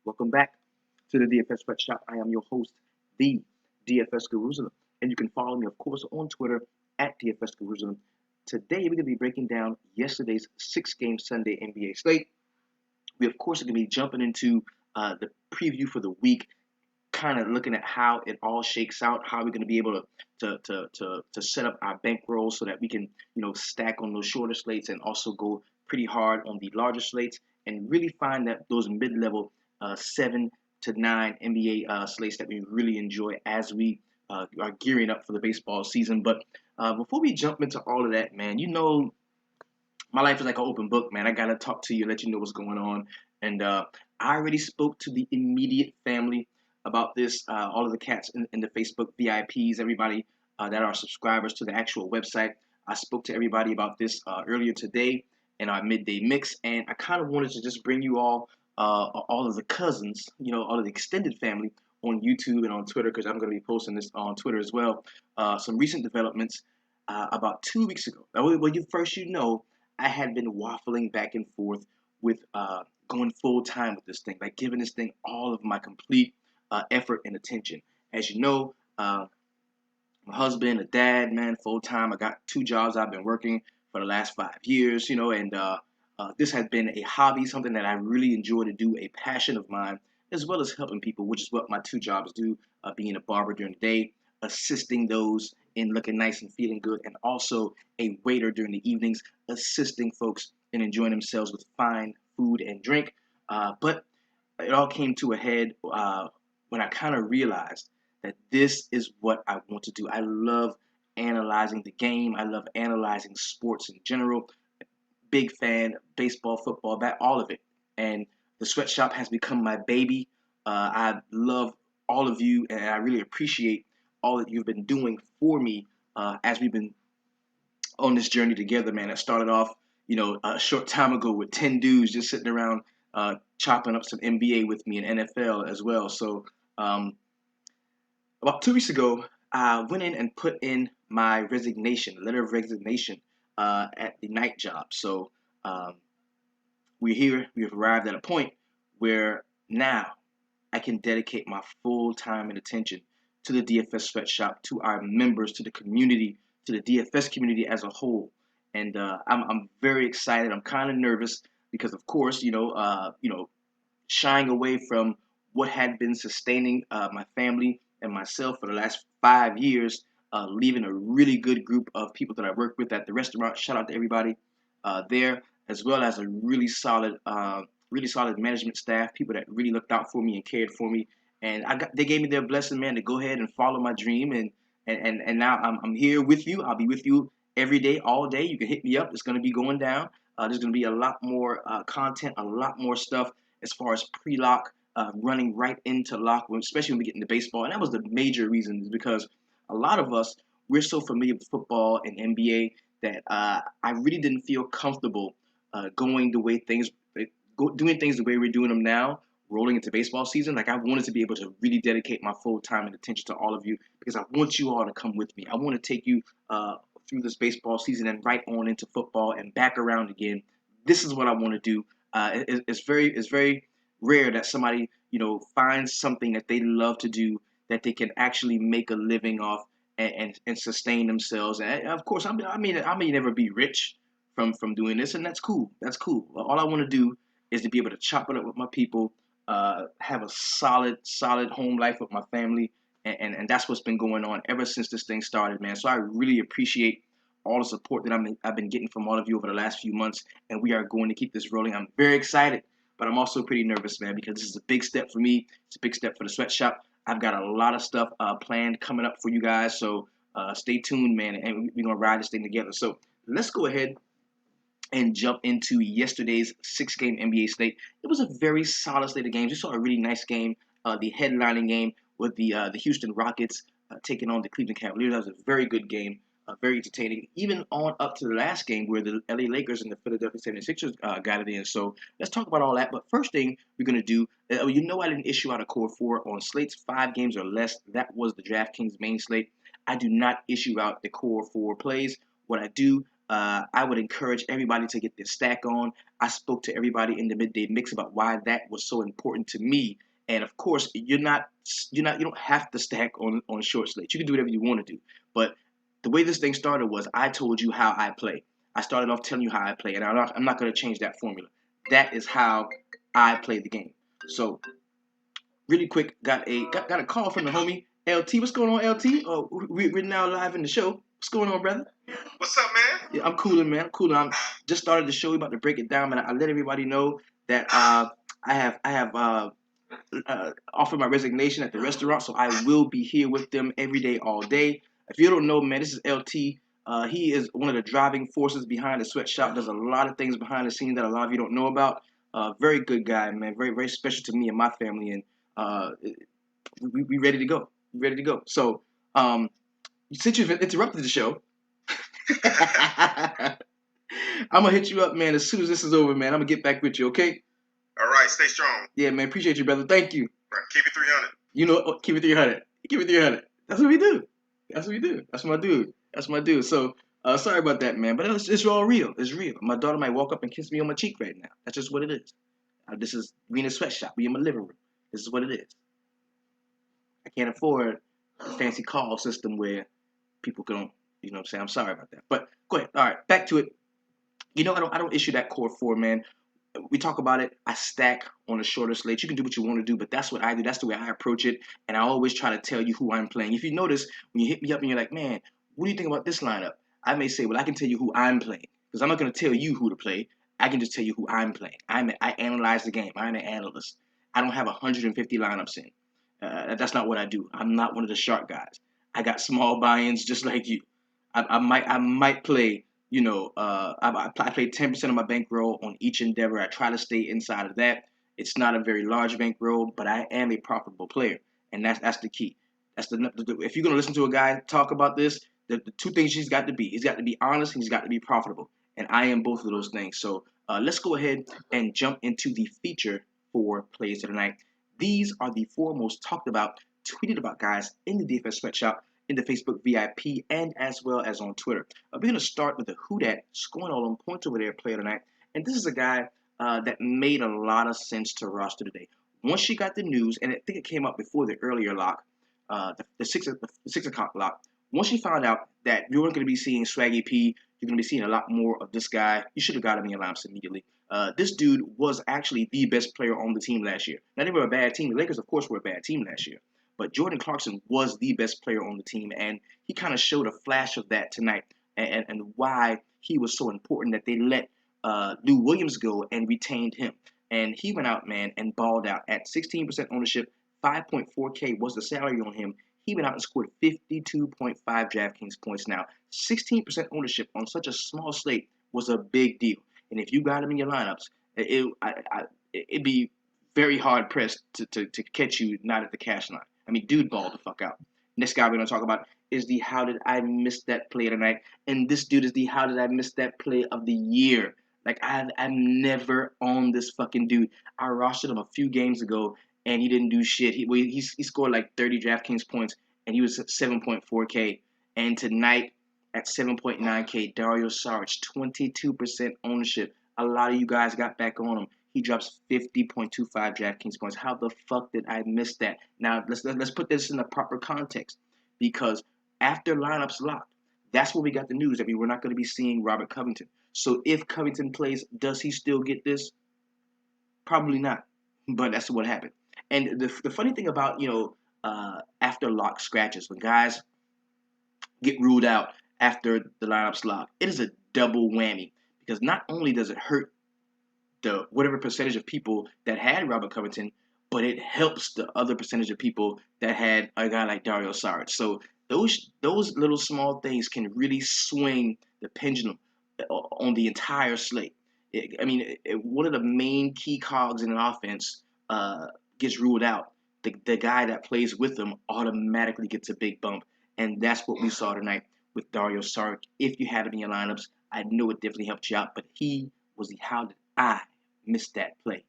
Welcome back to the DFS Sweatshop. I am your host, the DFS Jerusalem. And you can follow me, of course, on Twitter at DFS Jerusalem. Today, we're going to be breaking down yesterday's six-game Sunday NBA slate. We, of course, are going to be jumping into the preview for the week, kind of looking at how it all shakes out, how we're going to be able to set up our bankroll so that we can stack on those shorter slates and also go pretty hard on the larger slates and really find that those mid-level 7 to 9 NBA slates that we really enjoy as we are gearing up for the baseball season. But before we jump into all of that, man, my life is like an open book, man. I gotta talk to you, let you know what's going on. And I already spoke to the immediate family about this. All of the cats in the Facebook VIPs, everybody that are subscribers to the actual website. I spoke to everybody about this earlier today in our midday mix, and I kind of wanted to just bring you all of the cousins, all of the extended family on YouTube and on Twitter, because I'm going to be posting this on Twitter as well. Some recent developments about 2 weeks ago. I had been waffling back and forth with going full time with this thing, like giving this thing all of my complete effort and attention. As you know, my husband, a dad, man, full time. I got two jobs I've been working for the last 5 years, and this has been a hobby, something that I really enjoy to do, a passion of mine, as well as helping people, which is what my two jobs do, being a barber during the day, assisting those in looking nice and feeling good, and also a waiter during the evenings, assisting folks in enjoying themselves with fine food and drink. But it all came to a head when I kind of realized that this is what I want to do. I love analyzing the game. I love analyzing sports in general. Big fan, baseball, football, all of it. And the sweatshop has become my baby. I love all of you, and I really appreciate all that you've been doing for me as we've been on this journey together, man. It started off, a short time ago with 10 dudes just sitting around chopping up some NBA with me and NFL as well. So about 2 weeks ago, I went in and put in my resignation, letter of resignation at the night job. So we're here. We've arrived at a point where now I can dedicate my full time and attention to the DFS sweatshop, to our members, to the community, to the DFS community as a whole. And I'm very excited. I'm kind of nervous because, of course, shying away from what had been sustaining my family and myself for the last 5 years, leaving a really good group of people that I work with at the restaurant. Shout out to everybody there, as well as a really solid management staff, people that really looked out for me and cared for me. And they gave me their blessing, man, to go ahead and follow my dream. And now I'm here with you. I'll be with you every day, all day. You can hit me up. It's going to be going down. There's going to be a lot more content, a lot more stuff as far as pre-lock, running right into lock, especially when we get into baseball. And that was the major reason, is because a lot of us, we're so familiar with football and NBA that I really didn't feel comfortable going the way things, doing things the way we're doing them now, rolling into baseball season. Like, I wanted to be able to really dedicate my full time and attention to all of you, because I want you all to come with me. I want to take you through this baseball season and right on into football and back around again. This is what I want to do. It's very rare that somebody finds something that they love to do, that they can actually make a living off and sustain themselves. And of course, I may never be rich from doing this, and that's cool. That's cool. All I want to do is to be able to chop it up with my people, have a solid home life with my family, and that's what's been going on ever since this thing started, man. So I really appreciate all the support that I've been getting from all of you over the last few months, and we are going to keep this rolling. I'm very excited, but I'm also pretty nervous, man, because this is a big step for me. It's a big step for the sweatshop. I've got a lot of stuff planned coming up for you guys, so stay tuned, man, and we're gonna ride this thing together. So let's go ahead and jump into yesterday's six-game NBA slate. It was a very solid slate of games. We saw a really nice game, the headlining game with the Houston Rockets taking on the Cleveland Cavaliers. That was a very good game, very entertaining, even on up to the last game where the LA Lakers and the Philadelphia 76ers got it in. So let's talk about all that. But first thing we're going to do, I didn't issue out a core four on slates 5 games or less. That was the DraftKings main slate. I do not issue out the core four plays. What I do I would encourage everybody to get their stack on. I spoke to everybody in the midday mix about why that was so important to me. And of course, you don't have to stack on short slates. You can do whatever you want to do. But the way this thing started was I told you how I play. I started off telling you how I play, and I'm not going to change that formula. That is how I play the game. So really quick, got a call from the homie LT. What's going on, LT? Oh, we're now live in the show. What's going on, brother? What's up, man? Yeah, I'm cooling, man. I'm cooling. I'm just started the show. We about to break it down, man. I let everybody know that I have offered my resignation at the restaurant, so I will be here with them every day, all day. If you don't know, man, this is LT. He is one of the driving forces behind the sweatshop. Does a lot of things behind the scenes that a lot of you don't know about. Very good guy, man. Very, very special to me and my family, and we ready to go. Ready to go. So, since you've interrupted the show, I'm gonna hit you up, man. As soon as this is over, man, I'm gonna get back with you. Okay? All right, stay strong. Yeah, man. Appreciate you, brother. Thank you. Right, keep it 300. You know, keep it 300. Keep it 300. That's what we do. That's what we do. That's my dude. That's my dude. So, sorry about that, man. But it's all real. It's real. My daughter might walk up and kiss me on my cheek right now. That's just what it is. This is we in a sweatshop. We in my living room. This is what it is. I can't afford a fancy call system where people can, you know what I'm saying? I'm sorry about that. But go ahead. All right, back to it. You know, I don't issue that core four, man. We talk about it. I stack on a shorter slate. You can do what you want to do, but that's what I do. That's the way I approach it. And I always try to tell you who I'm playing. If you notice, when you hit me up and you're like, man, what do you think about this lineup? I may say, well, I can tell you who I'm playing. Because I'm not going to tell you who to play. I can just tell you who I'm playing. I analyze the game. I'm an analyst. I don't have 150 lineups in. That's not what I do. I'm not one of the shark guys. I got small buy-ins just like you. I might play. You know, I play 10% of my bankroll on each endeavor. I try to stay inside of that. It's not a very large bankroll, but I am a profitable player, and that's the key. That's if you're gonna listen to a guy talk about this, the two things he's got to be. He's got to be honest, and he's got to be profitable, and I am both of those things. So let's go ahead and jump into the feature for plays tonight. These are the four most talked about, tweeted about guys in the DFS sweatshop, in the Facebook VIP, and as well as on Twitter. We're going to start with the Who Dat scoring all on points over there player tonight. And this is a guy that made a lot of sense to roster today. Once she got the news, and I think it came up before the earlier lock, the 6 o'clock lock. Once she found out that you weren't going to be seeing Swaggy P, you're going to be seeing a lot more of this guy, you should have got him in your lineups immediately. This dude was actually the best player on the team last year. Now, they were a bad team. The Lakers, of course, were a bad team last year. But Jordan Clarkson was the best player on the team, and he kind of showed a flash of that tonight, and why he was so important that they let Lou Williams go and retained him. And he went out, man, and balled out at 16% ownership. 5.4K was the salary on him. He went out and scored 52.5 DraftKings points. Now, 16% ownership on such a small slate was a big deal. And if you got him in your lineups, it'd be very hard pressed to catch you not at the cash line. I mean, dude balled the fuck out. Next guy we're going to talk about is the How Did I Miss That Play tonight? And this dude is the How Did I Miss That Play of the year. Like, I'm never on this fucking dude. I rostered him a few games ago, and he didn't do shit. He scored like 30 DraftKings points, and he was at 7.4K. And tonight, at 7.9K, Dario Saric, 22% ownership. A lot of you guys got back on him. He drops 50.25 DraftKings points. How the fuck did I miss that? Now, let's put this in the proper context, because after lineups locked, that's when we got the news that we were not going to be seeing Robert Covington. So if Covington plays, does he still get this? Probably not, but that's what happened. And the funny thing about, after lock scratches, when guys get ruled out after the lineups lock, it is a double whammy, because not only does it hurt the whatever percentage of people that had Robert Covington, but it helps the other percentage of people that had a guy like Dario Saric. So those little small things can really swing the pendulum on the entire slate. One of the main key cogs in an offense gets ruled out. The guy that plays with them automatically gets a big bump, and that's what we saw tonight with Dario Saric. If you had him in your lineups, I know it definitely helped you out, but he was the How Did I Miss That Play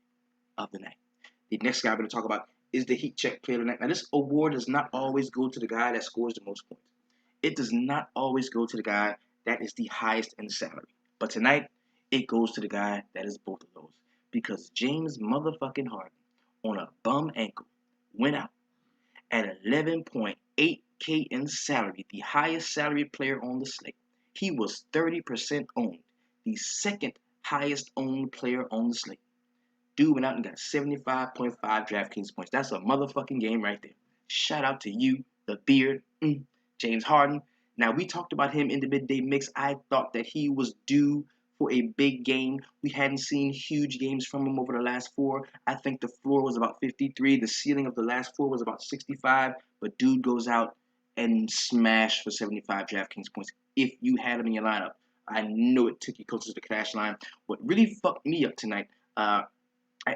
of the night. The next guy I'm going to talk about is the Heat Check Player of the Night. Now, this award does not always go to the guy that scores the most points. It does not always go to the guy that is the highest in salary. But tonight, it goes to the guy that is both of those. Because James motherfucking Harden, on a bum ankle, went out at 11.8K in salary, the highest salary player on the slate. He was 30% owned, the second highest owned player on the slate. Dude went out and got 75.5 DraftKings points. That's a motherfucking game right there. Shout out to you, the beard, James Harden. Now, we talked about him in the midday mix. I thought that he was due for a big game. We hadn't seen huge games from him over the last four. I think the floor was about 53. The ceiling of the last four was about 65. But dude goes out and smashed for 75 DraftKings points. If you had him in your lineup, I know it took you closer to the cash line. What really fucked me up tonight, I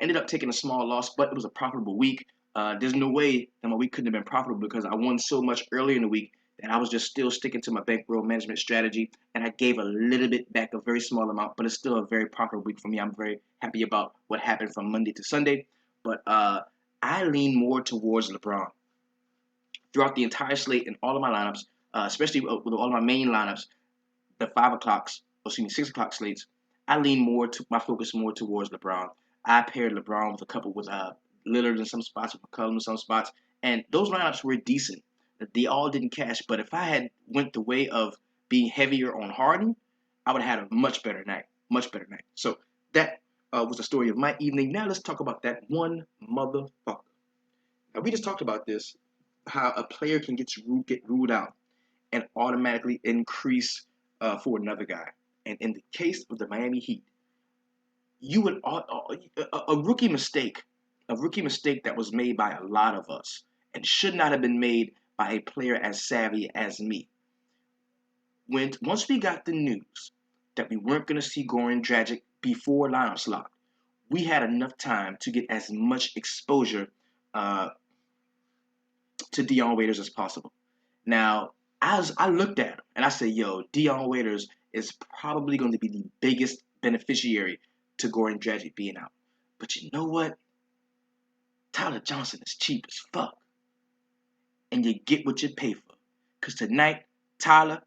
ended up taking a small loss, but it was a profitable week. There's no way that my week couldn't have been profitable because I won so much earlier in the week that I was just still sticking to my bankroll management strategy, and I gave a little bit back, a very small amount, but it's still a very profitable week for me. I'm very happy about what happened from Monday to Sunday, but I lean more towards LeBron throughout the entire slate in all of my lineups, especially with all of my main lineups, the 6 o'clock slates. I lean more to my focus more towards LeBron. I paired LeBron with a couple with Lillard in some spots, with McCollum in some spots, and those lineups were decent. They all didn't cash, but if I had went the way of being heavier on Harden, I would have had a much better night, much better night. So that was the story of my evening. Now let's talk about that one motherfucker. Now we just talked about this, how a player can get ruled out and automatically increase for another guy. And in the case of the Miami Heat, you would a rookie mistake that was made by a lot of us and should not have been made by a player as savvy as me. Once we got the news that we weren't going to see Goran Dragic before lineups locked, we had enough time to get as much exposure to Dion Waiters as possible. Now, as I looked at him and I said, yo, Dion Waiters is probably going to be the biggest beneficiary to Goran Dragic being out. But you know what? Tyler Johnson is cheap as fuck. And you get what you pay for. Because tonight, Tyler,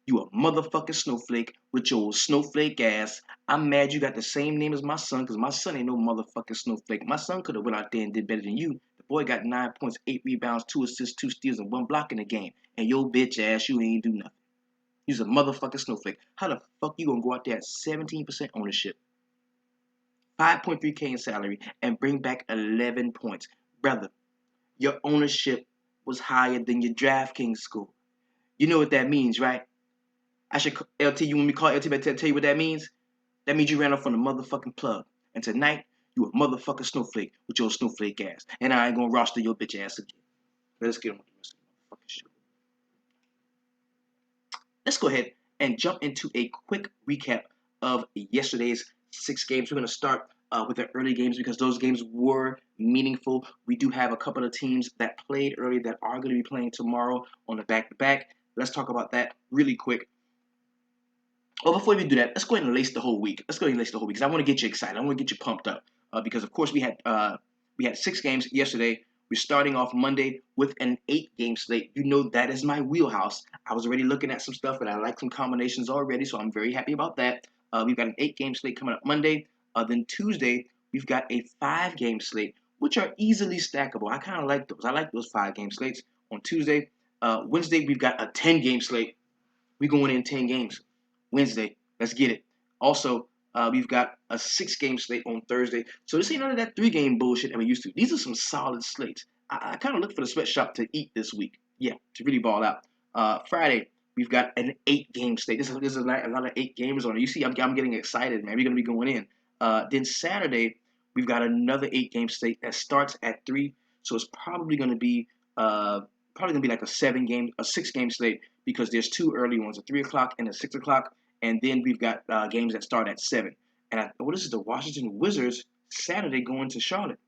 you a motherfucking snowflake with your snowflake ass. I'm mad you got the same name as my son because my son ain't no motherfucking snowflake. My son could have went out there and did better than you. The boy got 9 points, 8 rebounds, 2 assists, 2 steals, and 1 block in the game. And your bitch ass, you ain't do nothing. You's a motherfucking snowflake. How the fuck you gonna go out there at 17% ownership, 5.3K in salary, and bring back 11 points? Brother, your ownership was higher than your DraftKings score. You know what that means, right? I should LT you when we call LT to tell you what that means. That means you ran off on the motherfucking plug. And tonight, you a motherfucking snowflake with your snowflake ass. And I ain't gonna roster your bitch ass again. Let's get on with the rest of the motherfucking show. Let's go ahead and jump into a quick recap of yesterday's 6 games. We're gonna start with the early games because those games were meaningful. We do have a couple of teams that played early that are going to be playing tomorrow on the back-to-back. Let's talk about that really quick. Well, before we do that, let's go ahead and lace the whole week. Let's go ahead and lace the whole week because I want to get you excited. I want to get you pumped up because, of course, we had 6 games yesterday. We're starting off Monday with an 8-game slate. You know that is my wheelhouse. I was already looking at some stuff, and I like some combinations already, so I'm very happy about that. We've got an 8-game slate coming up Monday. Then Tuesday, we've got a 5-game slate, which are easily stackable. I kind of like those. I like those 5-game slates on Tuesday. Wednesday, we've got a 10-game slate. We're going in 10 games. Wednesday, let's get it. Also, we've got a 6-game slate on Thursday. So this ain't none of that 3-game bullshit that we used to. These are some solid slates. I kind of look for the sweatshop to eat this week. Yeah, to really ball out. Friday, we've got an 8-game slate. This is a lot of 8 gamers on it. You see, I'm getting excited, man. We're going to be going in. Then Saturday, we've got another 8-game slate that starts at 3. So it's probably going to be like a 6-game slate because there's 2 early ones, a 3 o'clock and a 6 o'clock. And then we've got games that start at 7. And this is the Washington Wizards Saturday going to Charlotte.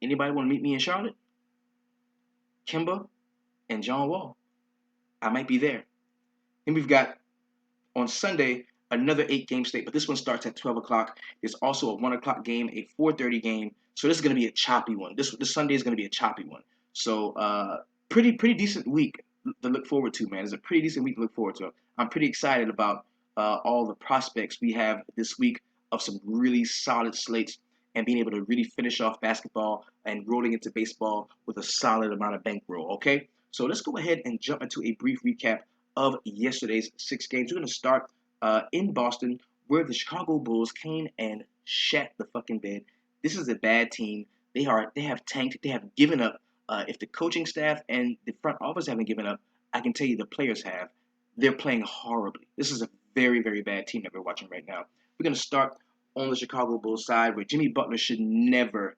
Anybody want to meet me in Charlotte? Kemba and John Wall. I might be there. Then we've got on Sunday another 8-game slate, but this one starts at 12 o'clock. There's also a 1 o'clock game, a 4:30 game. So this is going to be a choppy one. This Sunday is going to be a choppy one. So pretty decent week to look forward to, man. It's a pretty decent week to look forward to. I'm pretty excited about all the prospects we have this week of some really solid slates and being able to really finish off basketball and rolling into baseball with a solid amount of bankroll. Okay, so let's go ahead and jump into a brief recap of yesterday's 6 games. We're going to start in Boston, where the Chicago Bulls came and shat the fucking bed. This is a bad team. They have tanked. They have given up. If the coaching staff and the front office haven't given up, I can tell you the players have. They're playing horribly. This is a very, very bad team that we're watching right now. We're going to start on the Chicago Bulls side, where Jimmy Butler should never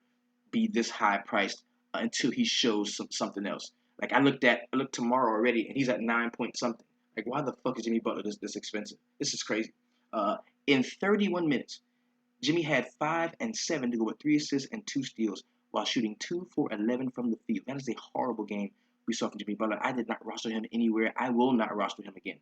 be this high priced until he shows something else. Like I looked tomorrow already, and he's at 9 point something. Like why the fuck is Jimmy Butler this expensive? This is crazy. In 31 minutes, Jimmy had 5 and 7 to go with 3 assists and 2 steals while shooting 2 for 11 from the field. That is a horrible game we saw from Jimmy Butler. I did not roster him anywhere. I will not roster him again.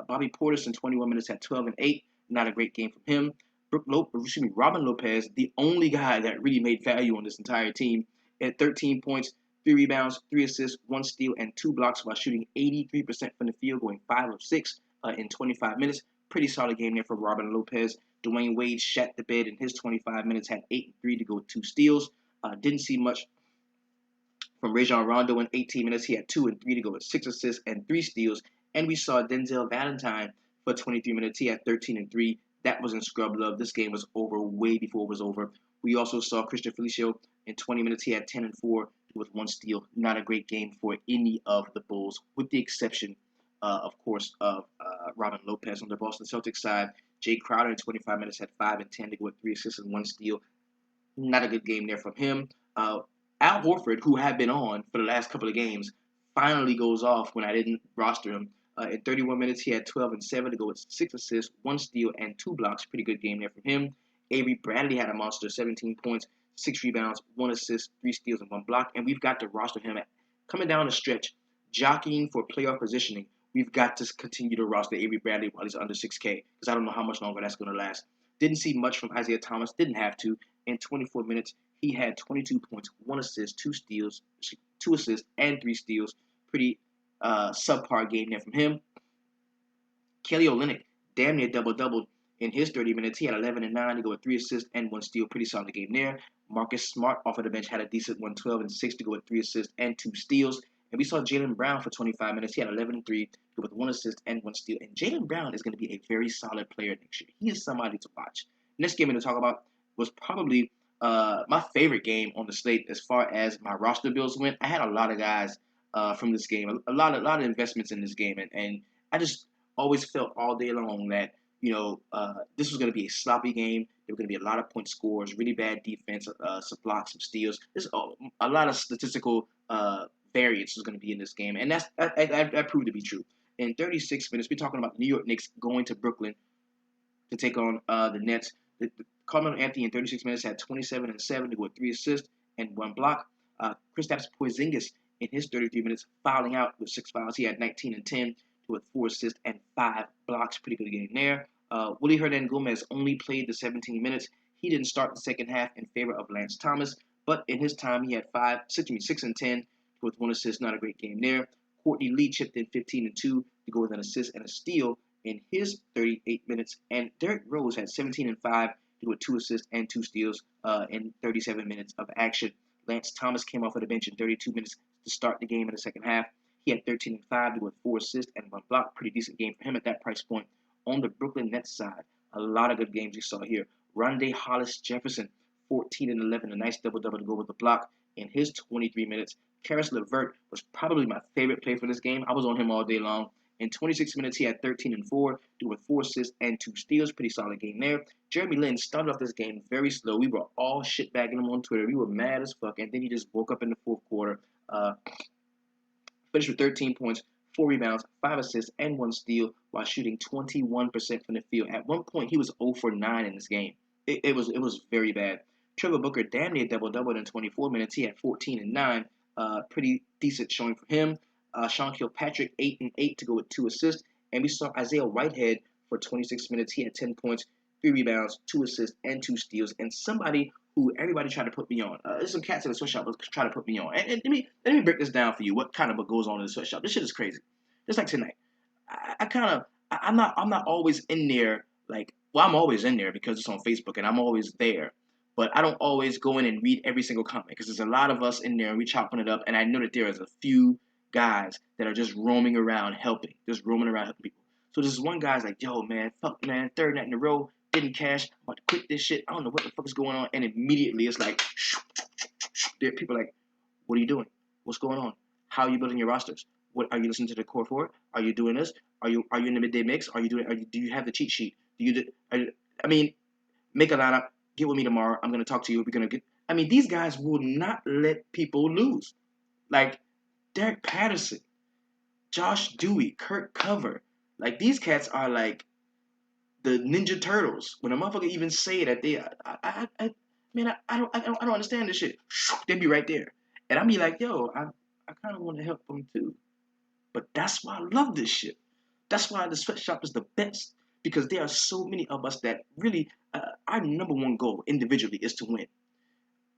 Bobby Portis in 21 minutes had 12 and 8. Not a great game from him. Robin Lopez, the only guy that really made value on this entire team, at 13 points, 3 rebounds, 3 assists, 1 steal, and 2 blocks while shooting 83% from the field, going 5 of 6 in 25 minutes. Pretty solid game there for Robin Lopez. Dwayne Wade shat the bed in his 25 minutes, had 8 and 3 to go with 2 steals. Didn't see much from Rajon Rondo in 18 minutes. He had 2 and 3 to go with 6 assists and 3 steals. And we saw Denzel Valentine for 23 minutes. He had 13 and 3. That was in scrub love. This game was over way before it was over. We also saw Christian Felicio in 20 minutes. He had 10 and 4 with 1 steal. Not a great game for any of the Bulls, with the exception, of course, of Robin Lopez. On the Boston Celtics side, Jay Crowder in 25 minutes had 5 and 10 to go with 3 assists and 1 steal. Not a good game there from him. Al Horford, who had been on for the last couple of games, finally goes off when I didn't roster him. In 31 minutes, he had 12 and 7 to go with 6 assists, 1 steal, and 2 blocks. Pretty good game there from him. Avery Bradley had a monster, 17 points, 6 rebounds, 1 assist, 3 steals, and 1 block. And we've got to roster him coming down the stretch, jockeying for playoff positioning. We've got to continue to roster Avery Bradley while he's under 6K, because I don't know how much longer that's going to last. Didn't see much from Isaiah Thomas. Didn't have to. In 24 minutes, he had 22 points, 1 assist, 2 steals, 2 assists, and 3 steals. Pretty subpar game there from him. Kelly Olynyk damn near double-doubled in his 30 minutes. He had 11 and 9 to go with 3 assists and 1 steal. Pretty solid game there. Marcus Smart off of the bench had a decent one, 12 and 6 to go with 3 assists and 2 steals. And we saw Jaylen Brown for 25 minutes. He had 11 and 3 to go with 1 assist and 1 steal. And Jaylen Brown is going to be a very solid player next year. He is somebody to watch. Next game I'm going to talk about was probably my favorite game on the slate as far as my roster builds went. I had a lot of guys from this game, a lot of investments in this game, and I just always felt all day long that this was going to be a sloppy game. There were going to be a lot of point scores, really bad defense, some blocks, some steals. There's a lot of statistical variance was going to be in this game, and that proved to be true. In 36 minutes, we're talking about the New York Knicks going to Brooklyn to take on the Nets. Carmelo Anthony in 36 minutes had 27 and 7 to go with 3 assists and 1 block. Kristaps Porzingis in his 33 minutes fouling out with 6 fouls. He had 19 and 10 with 4 assists and 5 blocks. Pretty good game there. Willie Hernangomez only played the 17 minutes. He didn't start the second half in favor of Lance Thomas, but in his time he had 6 and 10 with 1 assist. Not a great game there. Courtney Lee chipped in 15 and 2 to go with an assist and a steal in his 38 minutes, and Derrick Rose had 17 and 5 with 2 assists and 2 steals in 37 minutes of action. Lance Thomas came off of the bench in 32 minutes to start the game in the second half. He had 13 and 5 with 4 assists and 1 block. Pretty decent game for him at that price point. On the Brooklyn Nets side, a lot of good games you saw here. Rondé Hollis Jefferson, 14 and 11, a nice double-double to go with the block in his 23 minutes. Karis LeVert was probably my favorite play for this game. I was on him all day long. In 26 minutes, he had 13 and 4, with 4 assists and 2 steals. Pretty solid game there. Jeremy Lin started off this game very slow. We were all shitbagging him on Twitter. We were mad as fuck, and then he just woke up in the fourth quarter. Finished with 13 points, 4 rebounds, 5 assists, and 1 steal while shooting 21% from the field. At one point, he was 0 for 9 in this game. It was very bad. Trevor Booker damn near double-doubled in 24 minutes. He had 14 and 9. Pretty decent showing for him. Sean Kilpatrick, 8 and 8 to go with 2 assists. And we saw Isaiah Whitehead for 26 minutes. He had 10 points, 3 rebounds, 2 assists, and 2 steals. And somebody who everybody tried to put me on. There's some cats in the sweatshop that try to put me on. And let me break this down for you. What kind of what goes on in the sweatshop? This shit is crazy. Just like tonight, I kind of I'm not always in there like I'm always in there because it's on Facebook and I'm always there. But I don't always go in and read every single comment because there's a lot of us in there and we chopping it up. And I know that there is a few guys that are just roaming around helping, just roaming around helping people. So this one guy's like, yo, man, fuck, man, third night in a row, didn't cash. I'm about to quit this shit. I don't know what the fuck is going on. And immediately it's like, there are people like, what are you doing? What's going on? How are you building your rosters? What are you listening to the core for? Are you doing this? Are you in the midday mix? Are you doing? Do you have the cheat sheet? Do you? I mean, make a lineup. Get with me tomorrow. I'm gonna talk to you. We're gonna get. I mean, these guys will not let people lose. Like Derek Patterson, Josh Dewey, Kurt Cover. Like these cats are like the Ninja Turtles. When a motherfucker even say that they, man, I don't understand this shit. They be right there, and I be like, yo, I kind of want to help them too. But that's why I love this shit. That's why the sweatshop is the best because there are so many of us that really, our number one goal individually is to win.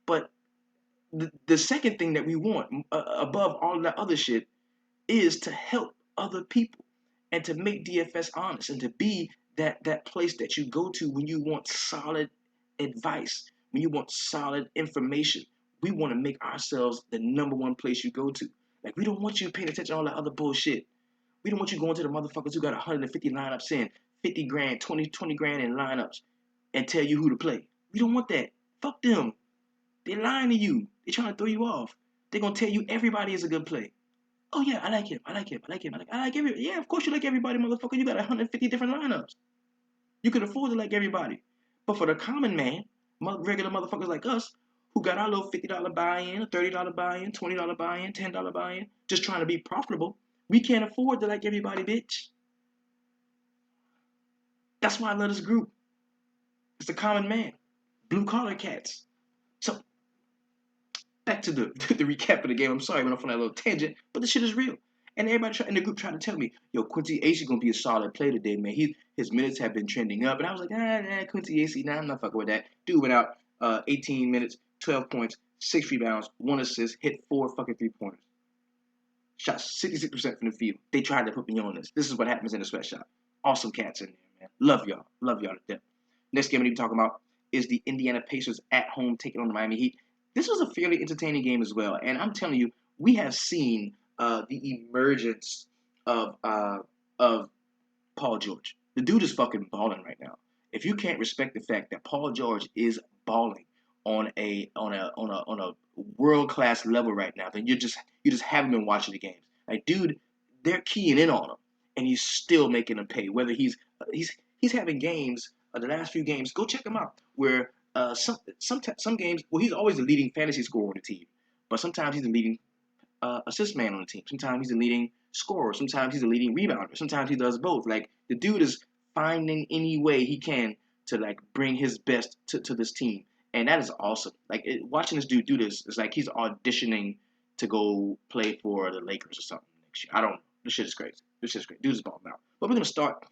But the second thing that we want above all that other shit is to help other people and to make DFS honest and to be that place that you go to when you want solid advice, when you want solid information. We want to make ourselves the number one place you go to. Like we don't want you paying attention to all that other bullshit. We don't want you going to the motherfuckers who got 150 lineups in, 50 grand, 20 grand in lineups and tell you who to play. We don't want that. Fuck them. They're lying to you. They're trying to throw you off. They're gonna tell you everybody is a good play. Oh yeah, I like him. I like him. I like him. I like every. Yeah, of course you like everybody, motherfucker. You got 150 different lineups. You can afford to like everybody. But for the common man, regular motherfuckers like us, who got our little $50 buy-in, a $30 buy-in, $20 buy-in, $10 buy-in, just trying to be profitable, we can't afford to like everybody, bitch. That's why I love this group. It's the common man, blue collar cats. So back to the the recap of the game. I'm sorry I went off on that little tangent, but the shit is real. And everybody in the group trying to tell me, yo, Quincy Acey gonna be a solid play today, man. His minutes have been trending up, and I was like, Quincy Acey, nah, I'm not fucking with that. Dude went out 18 minutes, 12 points, 6 rebounds, 1 assist, hit 4 fucking 3-pointers. Shot 66% from the field. They tried to put me on this. This is what happens in the sweatshop. Awesome cats in there, man. Love y'all. Love y'all to death. Next game we're talking about is the Indiana Pacers at home taking on the Miami Heat. This was a fairly entertaining game as well. And I'm telling you, we have seen the emergence of Paul George. The dude is fucking balling right now. If you can't respect the fact that Paul George is balling on a world class level right now, then you just haven't been watching the games. Like, dude, they're keying in on him, and he's still making them pay. Whether he's having games, the last few games, go check them out. Where some games, well, he's always the leading fantasy scorer on the team, but sometimes he's the leading assist man on the team. Sometimes he's the leading scorer. Sometimes he's the leading rebounder. Sometimes he does both. Like the dude is finding any way he can to like bring his best to this team, and that is awesome. Like watching this dude do this is like he's auditioning to go play for the Lakers or something next year. I don't know. This shit is crazy. This shit is crazy. Dude is balling out. But we're gonna start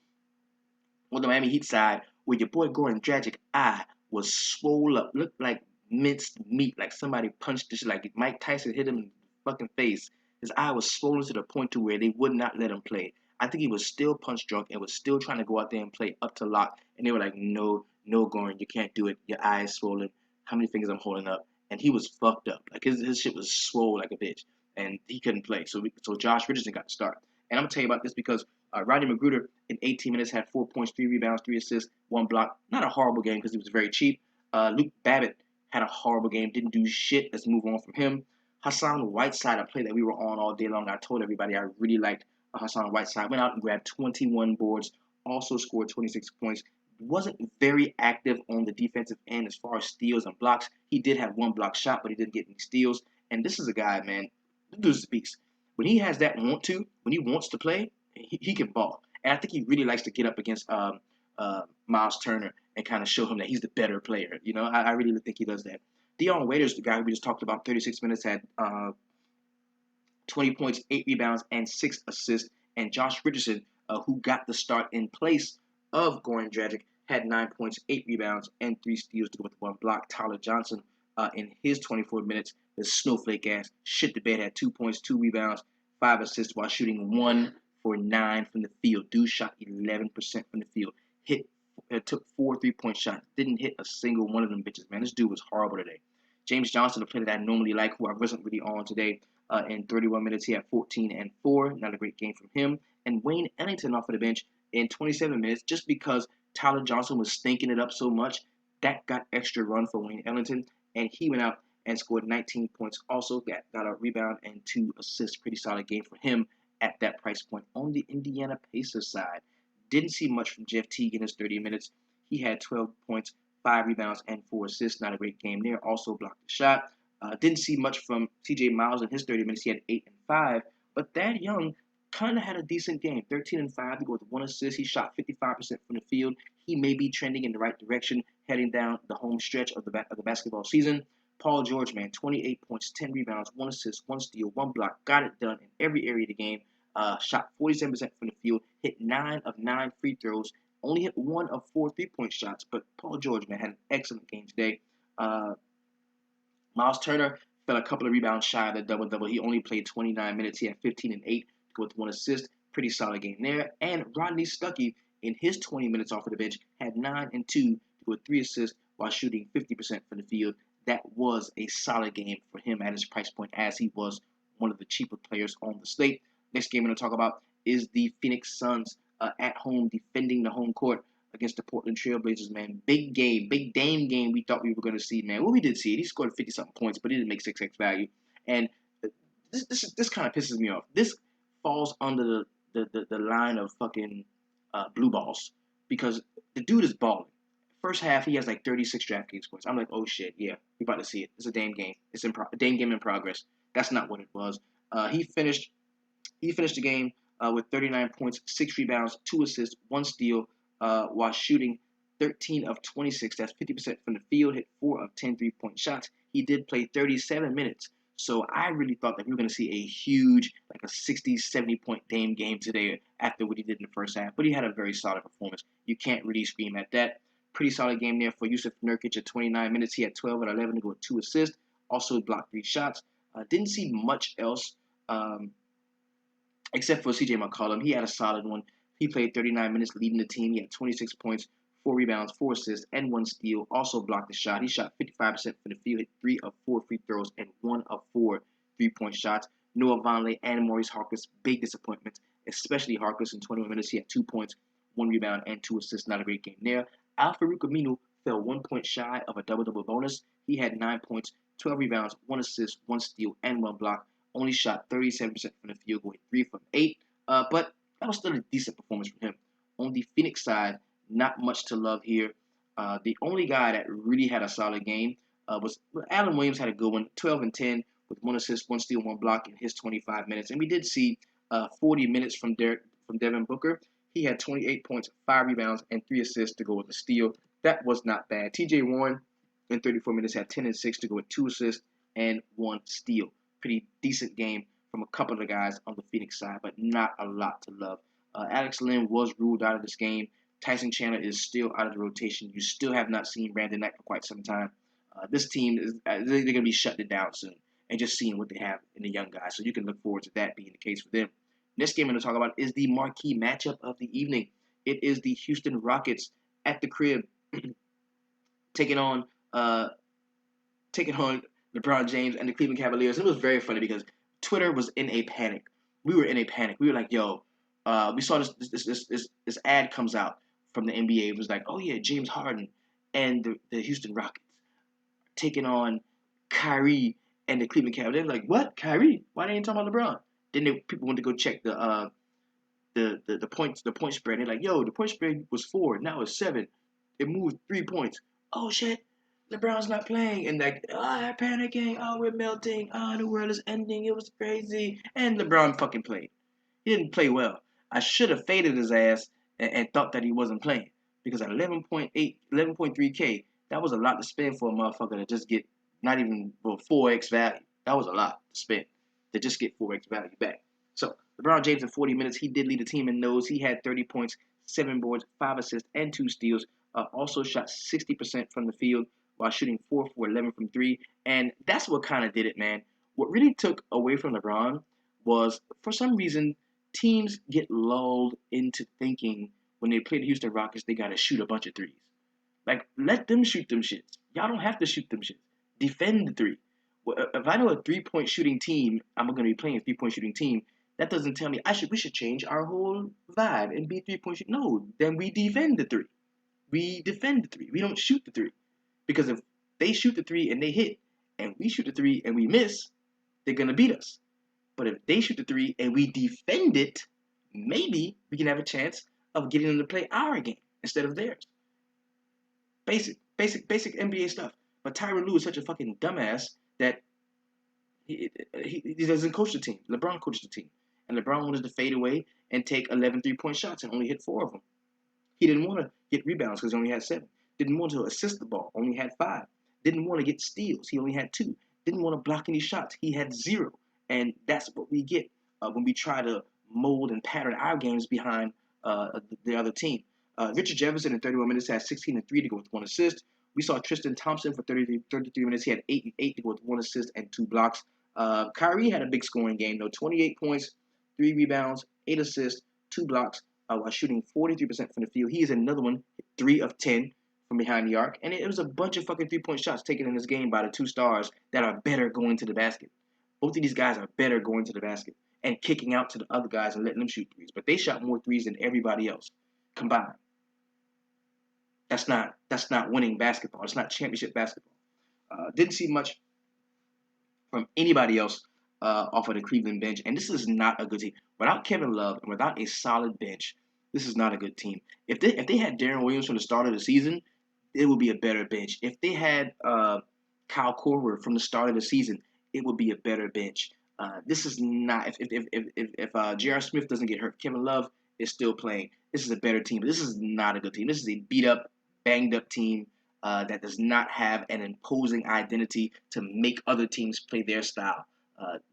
on the Miami Heat side where your boy Goran Dragic eye was swole up, looked like minced meat, like somebody punched this, like Mike Tyson hit him in the fucking face. His eye was swollen to the point to where they would not let him play. I think he was still punch drunk and was still trying to go out there and play up to lock. And they were like, no, Goran, you can't do it. Your eye is swollen. How many fingers I'm holding up? And he was fucked up. Like his shit was swole like a bitch. And he couldn't play. So Josh Richardson got to start. And I'm going to tell you about this because Rodney Magruder in 18 minutes had 4 points, 3 rebounds, 3 assists, 1 block. Not a horrible game because he was very cheap. Luke Babbitt had a horrible game, didn't do shit. Let's move on from him. Hassan Whiteside, a play that we were on all day long. I told everybody I really liked Hassan Whiteside. Went out and grabbed 21 boards, also scored 26 points. Wasn't very active on the defensive end as far as steals and blocks. He did have 1 block shot, but he didn't get any steals. And this is a guy, man, this is a beast. When he has that when he wants to play, he can ball. And I think he really likes to get up against Miles Turner and kind of show him that he's the better player. You know, I really think he does that. Dion Waiters, the guy we just talked about, 36 minutes, had 20 points, 8 rebounds, and 6 assists. And Josh Richardson, who got the start in place of Goran Dragic, had 9 points, 8 rebounds, and 3 steals to go with 1 block. Tyler Johnson, in his 24 minutes, the snowflake ass, shit the bed, had 2 points, 2 rebounds, 5 assists while shooting 1 for 9 from the field. Dude shot 11% from the field. Took 4 3-point shots. Didn't hit a single one of them bitches, man. This dude was horrible today. James Johnson, the player that I normally like, who I wasn't really on today, in 31 minutes, he had 14 and 4. Not a great game from him. And Wayne Ellington off of the bench in 27 minutes, just because Tyler Johnson was stinking it up so much, that got extra run for Wayne Ellington, and he went out and scored 19 points. Also got a rebound and 2 assists. Pretty solid game for him at that price point. On the Indiana Pacers side, didn't see much from Jeff Teague in his 30 minutes. He had 12 points, 5 rebounds, and 4 assists. Not a great game there. Also blocked the shot. Didn't see much from TJ Miles in his 30 minutes. He had 8 and 5. But Thad Young kind of had a decent game. 13 and 5 to go with 1 assist. He shot 55% from the field. He may be trending in the right direction heading down the home stretch of the basketball season. Paul George, man, 28 points, 10 rebounds, 1 assist, 1 steal, 1 block. Got it done in every area of the game. Shot 47% from the field. Hit 9 of 9 free throws. Only hit 1 of 4 3-point shots. But Paul George, man, had an excellent game today. Miles Turner fell a couple of rebounds shy of the double-double. He only played 29 minutes. He had 15 and 8 with 1 assist. Pretty solid game there. And Rodney Stuckey, in his 20 minutes off of the bench, had 9 and 2 with 3 assists while shooting 50% from the field. That was a solid game for him at his price point, as he was one of the cheaper players on the slate. Next game I'm going to talk about is the Phoenix Suns at home defending the home court against the Portland Trailblazers, man. Big game, big Dame game we thought we were going to see, man. Well, we did see it. He scored 50-something points, but he didn't make 6x value. And this kind of pisses me off. This falls under the line of fucking blue balls, because the dude is balling. First half, he has like 36 DraftKings points. I'm like, oh shit, yeah, we about to see it. It's a Dame game. It's a Dame game in progress. That's not what it was. He finished the game with 39 points, 6 rebounds, 2 assists, 1 steal, while shooting 13 of 26. That's 50% from the field. Hit 4 of 10 3-point shots. He did play 37 minutes. So I really thought that we were going to see a huge, like a 60, 70-point Dame game today after what he did in the first half. But he had a very solid performance. You can't really scream at that. Pretty solid game there for Yusuf Nurkic at 29 minutes. He had 12 and 11 to go with 2 assists. Also blocked 3 shots. Didn't see much else except for CJ McCollum. He had a solid one. He played 39 minutes leading the team. He had 26 points, 4 rebounds, 4 assists, and 1 steal. Also blocked the shot. He shot 55% from the field, hit 3 of 4 free throws, and 1 of 4 3-point shots. Noah Vonleh and Maurice Harkless, big disappointments, especially Harkless in 21 minutes. He had 2 points, 1 rebound, and 2 assists. Not a great game there. Al-Farouq Aminu fell 1 point shy of a double-double bonus. He had 9 points, 12 rebounds, 1 assist, 1 steal, and 1 block. Only shot 37% from the field, going 3 from 8. But that was still a decent performance from him. On the Phoenix side, not much to love here. The only guy that really had a solid game was Alan Williams. Had a good one, 12 and 10 with 1 assist, 1 steal, 1 block in his 25 minutes. And we did see 40 minutes from Devin Booker. He had 28 points, 5 rebounds, and 3 assists to go with a steal. That was not bad. TJ Warren in 34 minutes had 10 and 6 to go with 2 assists and 1 steal. Pretty decent game from a couple of the guys on the Phoenix side, but not a lot to love. Alex Len was ruled out of this game. Tyson Chandler is still out of the rotation. You still have not seen Brandon Knight for quite some time. This team, they're going to be shutting down soon and just seeing what they have in the young guys. So you can look forward to that being the case for them. Next game I'm going to talk about is the marquee matchup of the evening. It is the Houston Rockets at the crib taking on LeBron James and the Cleveland Cavaliers. It was very funny because Twitter was in a panic. We were in a panic. We were like, yo, we saw this ad comes out from the NBA. It was like, oh yeah, James Harden and the Houston Rockets taking on Kyrie and the Cleveland Cavaliers. They're like, what? Kyrie? Why they ain't talking about LeBron? Then people went to go check the point spread. They're like, yo, the point spread was 4, now it's 7. It moved 3 points. Oh shit, LeBron's not playing. And like, they're panicking. Oh, we're melting. Oh, the world is ending. It was crazy. And LeBron fucking played. He didn't play well. I should have faded his ass and thought that he wasn't playing, because at 11.3K, that was a lot to spend for a motherfucker to just get not even 4x value. That was a lot to spend to just get 4x value back. So LeBron James in 40 minutes, he did lead the team in those. He had 30 points, 7 boards, 5 assists, and 2 steals. Also shot 60% from the field while shooting 4 for 11 from 3. And that's what kind of did it, man. What really took away from LeBron was, for some reason, teams get lulled into thinking when they play the Houston Rockets, they got to shoot a bunch of threes. Like, let them shoot them shits. Y'all don't have to shoot them shits. Defend the three. Well, if I know a 3-point shooting team, I'm going to be playing a 3-point shooting team. That doesn't tell me we should change our whole vibe and be 3-point shooting. No, then we defend the three. We defend the three. We don't shoot the three. Because if they shoot the three and they hit, and we shoot the three and we miss, they're going to beat us. But if they shoot the three and we defend it, maybe we can have a chance of getting them to play our game instead of theirs. Basic NBA stuff. But Tyronn Lue is such a fucking dumbass that he doesn't coach the team. LeBron coached the team. And LeBron wanted to fade away and take 11 3-point shots and only hit 4 of them. He didn't want to get rebounds because he only had 7. Didn't want to assist the ball, only had 5. Didn't want to get steals, he only had 2. Didn't want to block any shots, he had 0. And that's what we get when we try to mold and pattern our games behind the other team. Richard Jefferson in 31 minutes had 16 and 3 to go with 1 assist. We saw Tristan Thompson for 33 minutes. He had 8 and 8 to go with 1 assist and 2 blocks. Kyrie had a big scoring game, though. 28 points, 3 rebounds, 8 assists, 2 blocks, while shooting 43% from the field. He is another one, 3 of 10 from behind the arc. And it was a bunch of fucking 3-point shots taken in this game by the 2 stars that are better going to the basket. Both of these guys are better going to the basket and kicking out to the other guys and letting them shoot threes. But they shot more threes than everybody else combined. That's not winning basketball. It's not championship basketball. Didn't see much from anybody else off of the Cleveland bench, and this is not a good team. Without Kevin Love and without a solid bench, this is not a good team. If they had Darren Williams from the start of the season, it would be a better bench. If they had Kyle Korver from the start of the season, it would be a better bench. This is not if J.R. Smith doesn't get hurt, Kevin Love is still playing. This is a better team, but this is not a good team. This is a beat up, banged up team that does not have an imposing identity to make other teams play their style.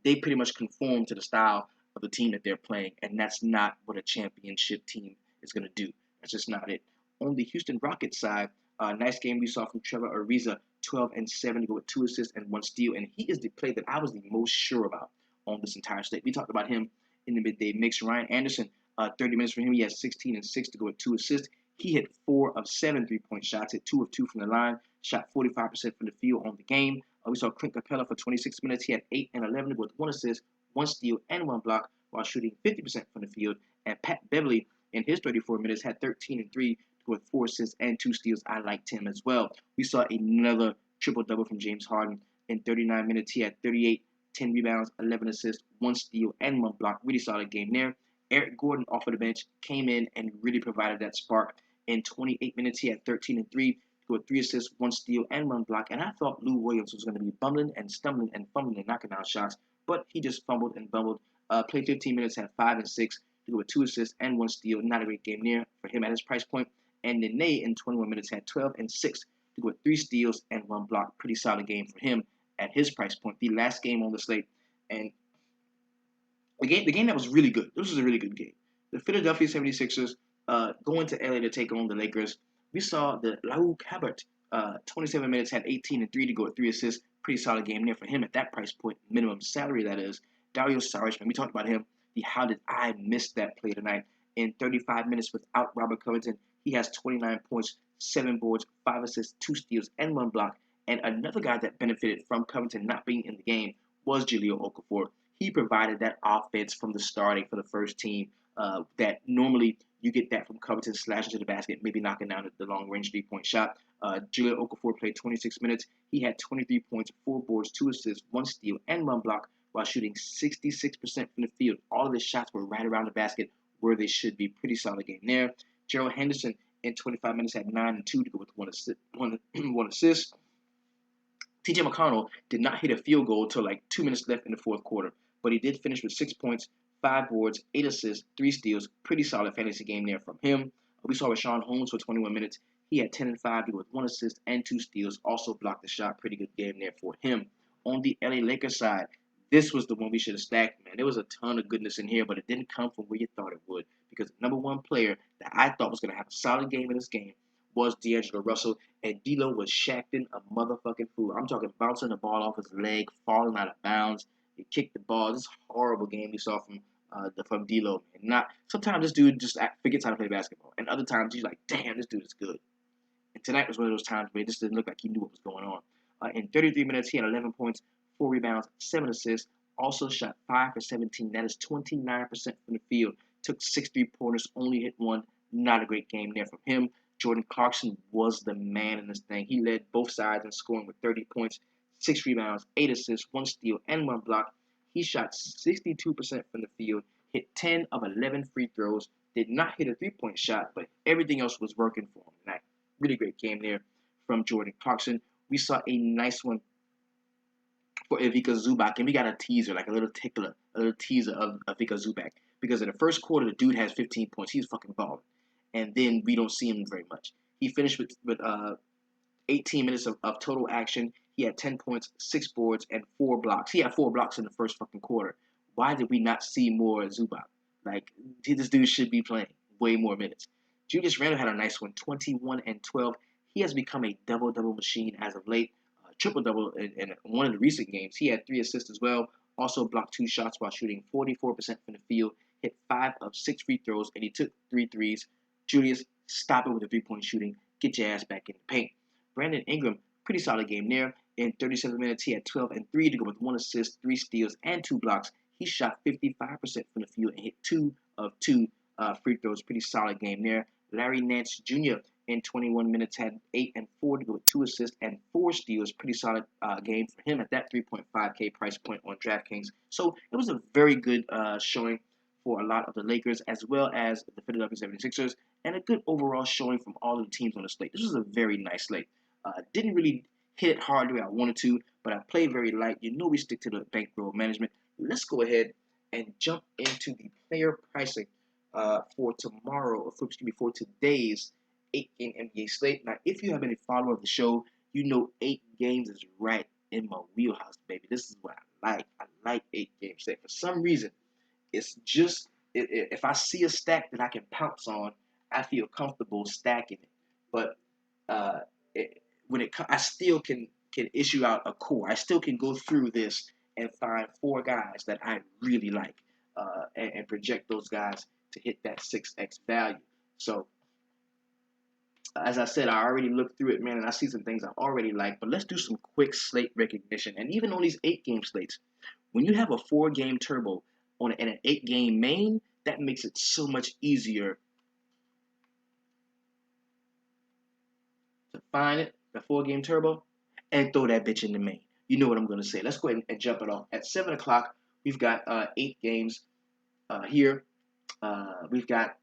They pretty much conform to the style of the team that they're playing, and that's not what a championship team is going to do. That's just not it. On the Houston Rockets side, nice game we saw from Trevor Ariza, 12 and 7 to go with 2 assists and 1 steal, and he is the player that I was the most sure about on this entire slate. We talked about him in the midday mix. Ryan Anderson, 30 minutes for him. He has 16 and 6 to go with 2 assists. He hit 4 of 7 3-point shots, hit 2 of 2 from the line, shot 45% from the field on the game. We saw Clint Capella for 26 minutes. He had 8 and 11 to go with 1 assist, 1 steal, and 1 block while shooting 50% from the field. And Pat Beverly, in his 34 minutes, had 13 and 3 to go with 4 assists and 2 steals. I liked him as well. We saw another triple-double from James Harden. In 39 minutes, he had 38, 10 rebounds, 11 assists, 1 steal, and 1 block. Really solid game there. Eric Gordon off of the bench came in and really provided that spark. In 28 minutes, he had 13 and 3 to go with 3 assists, 1 steal, and 1 block. And I thought Lou Williams was going to be bumbling and stumbling and fumbling and knocking down shots, but he just fumbled and bumbled. Played 15 minutes, had 5 and 6 to go with 2 assists and 1 steal. Not a great game there for him at his price point. And Nene in 21 minutes had 12 and 6 to go with 3 steals and 1 block. Pretty solid game for him at his price point. The last game on the slate, and the game that was really good. This was a really good game. The Philadelphia 76ers going to LA to take on the Lakers. We saw the Lau Cabert, 27 minutes, had 18 and 3 to go with 3 assists. Pretty solid game there for him at that price point, minimum salary that is. Dario Saric, man, we talked about him. How did I miss that play tonight? In 35 minutes without Robert Covington, he has 29 points, 7 boards, 5 assists, 2 steals, and 1 block. And another guy that benefited from Covington not being in the game was Jahlil Okafor. He provided that offense from the starting for the first team that normally you get that from Covington slashing to the basket, maybe knocking down the long-range 3-point shot. Jahlil Okafor played 26 minutes. He had 23 points, 4 boards, 2 assists, 1 steal, and 1 block while shooting 66% from the field. All of his shots were right around the basket where they should be. Pretty solid game there. Gerald Henderson in 25 minutes had 9 and 2 to go with 1 assist. TJ McConnell did not hit a field goal until like 2 minutes left in the fourth quarter, but he did finish with 6 points, 5 boards, 8 assists, 3 steals. Pretty solid fantasy game there from him. We saw Rashawn Holmes for 21 minutes. He had 10 and 5 with 1 assist and 2 steals. Also blocked the shot. Pretty good game there for him. On the LA Lakers side, this was the one we should have stacked, man. There was a ton of goodness in here, but it didn't come from where you thought it would, because the number one player that I thought was going to have a solid game in this game was D'Angelo Russell, and D'Lo was shacking a motherfucking fool. I'm talking bouncing the ball off his leg, falling out of bounds. He kicked the ball. This horrible game we saw from from D'Lo. Not sometimes this dude just forgets how to play basketball, and other times he's like, damn, this dude is good. And tonight was one of those times where it just didn't look like he knew what was going on. In 33 minutes, he had 11 points, 4 rebounds, 7 assists. Also shot 5 for 17. That is 29% from the field. Took 6 3-pointers, only hit one. Not a great game there from him. Jordan Clarkson was the man in this thing. He led both sides in scoring with 30 points, 6 rebounds, 8 assists, 1 steal, and 1 block. He shot 62% from the field, hit 10 of 11 free throws, did not hit a 3-point shot, but everything else was working for him tonight. Really great game there from Jordan Clarkson. We saw a nice one for Ivica Zubac, and we got a teaser, like a little tickler, a little teaser of Ivica Zubac. Because in the first quarter, the dude has 15 points. He's fucking balling. And then we don't see him very much. He finished with 18 minutes of total action. He had 10 points, 6 boards, and 4 blocks. He had 4 blocks in the first fucking quarter. Why did we not see more Zubac? Like, this dude should be playing way more minutes. Julius Randle had a nice one, 21 and 12. He has become a double-double machine as of late. Triple-double in one of the recent games. He had 3 assists as well. Also blocked 2 shots while shooting 44% from the field. Hit 5 of 6 free throws, and he took 3 threes. Julius, stop it with the 3-point shooting. Get your ass back in the paint. Brandon Ingram, pretty solid game there. In 37 minutes, he had 12 and 3 to go with 1 assist, 3 steals, and 2 blocks. He shot 55% from the field and hit 2 of 2 free throws. Pretty solid game there. Larry Nance Jr. in 21 minutes had 8 and 4 to go with 2 assists and 4 steals. Pretty solid game for him at that 3.5K price point on DraftKings. So it was a very good showing for a lot of the Lakers as well as the Philadelphia 76ers, and a good overall showing from all of the teams on the slate. This was a very nice slate. Didn't really hit it hard the way I wanted to, but I played very light. You know we stick to the bankroll management. Let's go ahead and jump into the player pricing for tomorrow, or for today's 8-game NBA slate. Now, if you have been a follower of the show, you know 8 games is right in my wheelhouse, baby. This is what I like. I like 8-game slate. For some reason, it's just, if I see a stack that I can pounce on, I feel comfortable stacking it. But I still can issue out a core. I still can go through this and find 4 guys that I really like and project those guys to hit that 6x value. So, as I said, I already looked through it, man, and I see some things I already like. But let's do some quick slate recognition. And even on these 8-game slates, when you have a 4-game turbo and an 8-game main, that makes it so much easier to find it, the 4-game turbo, and throw that bitch in the main. You know what I'm going to say. Let's go ahead and jump it off. At 7 o'clock, we've got 8 games here. We've got,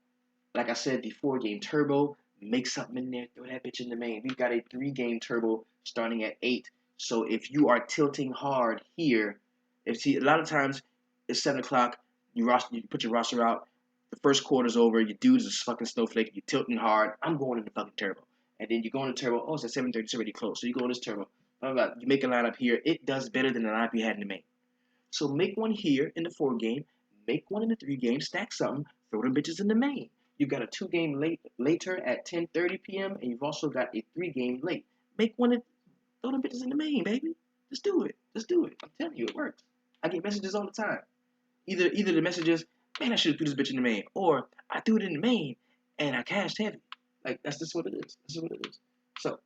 like I said, the 4-game turbo. Make something in there, throw that bitch in the main. We've got a 3-game turbo starting at 8. So if you are tilting hard here, a lot of times it's 7 o'clock, you put your roster out, the first quarter's over, your dude's a fucking snowflake, you're tilting hard, I'm going in the fucking turbo. And then you go into turbo, oh, it's at 7:30, it's already close. So you go in this turbo. You make a lineup here, it does better than the lineup you had in the main. So make one here in the 4-game, make one in the 3-game, stack something, throw them bitches in the main. You've got a 2-game later at 10:30 p.m. and you've also got a 3-game late. Make one and throw them bitches in the main, baby. Just do it. Just do it. I'm telling you, it works. I get messages all the time. Either the messages, man, I should have threw this bitch in the main, or I threw it in the main and I cashed heavy. Like, that's just what it is. This is what it is. So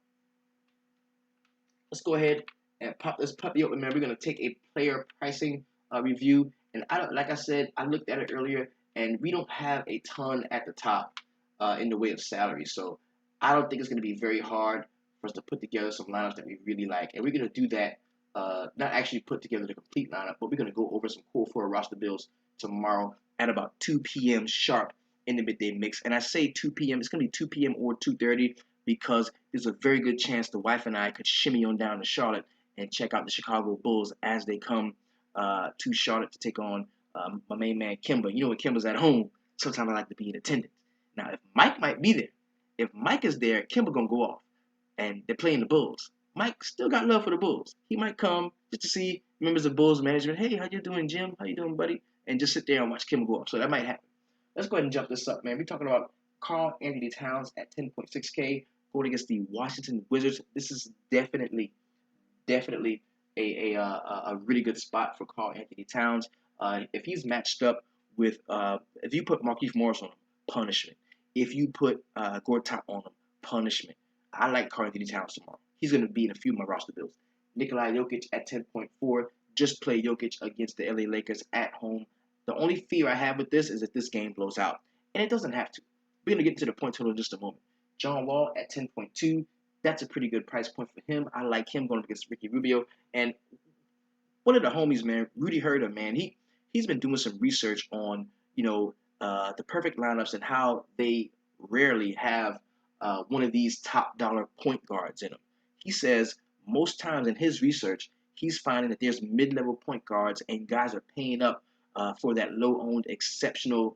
let's go ahead and pop this puppy open, man. We're gonna take a player pricing review, and like I said, I looked at it earlier, and we don't have a ton at the top in the way of salary, so I don't think it's gonna be very hard for us to put together some lineups that we really like, and we're gonna do that. Not actually put together the complete lineup, but we're gonna go over some core 4 roster builds tomorrow at about 2 p.m. sharp in the midday mix. And I say 2 p.m. It's gonna be 2 p.m. or 2:30 because there's a very good chance the wife and I could shimmy on down to Charlotte and check out the Chicago Bulls as they come to Charlotte to take on my main man Kimba. You know, when Kimba's at home, sometimes I like to be in attendance. Now, if Mike might be there, if Mike is there, Kimba gonna go off, and they're playing the Bulls. Mike still got love for the Bulls. He might come just to see members of Bulls management. Hey, how you doing, Jim? How you doing, buddy? And just sit there and watch Kimba go off. So that might happen. Let's go ahead and jump this up, man. We're talking about Karl Anthony Towns at 10.6K going against the Washington Wizards. This is definitely a really good spot for Karl Anthony Towns. If he's matched up with if you put Marquise Morris on him, punishment. If you put Gortat on him, punishment. I like Karl Anthony Towns tomorrow. He's going to be in a few of my roster builds. Nikolai Jokic at 10.4. Just play Jokic against the LA Lakers at home. The only fear I have with this is that this game blows out, and it doesn't have to. We're going to get to the point total in just a moment. John Wall at 10.2. That's a pretty good price point for him. I like him going against Ricky Rubio. And one of the homies, man, Rudy Herder, man, he's been doing some research on the perfect lineups and how they rarely have one of these top dollar point guards in them. He says most times in his research, he's finding that there's mid-level point guards and guys are paying up for that low-owned exceptional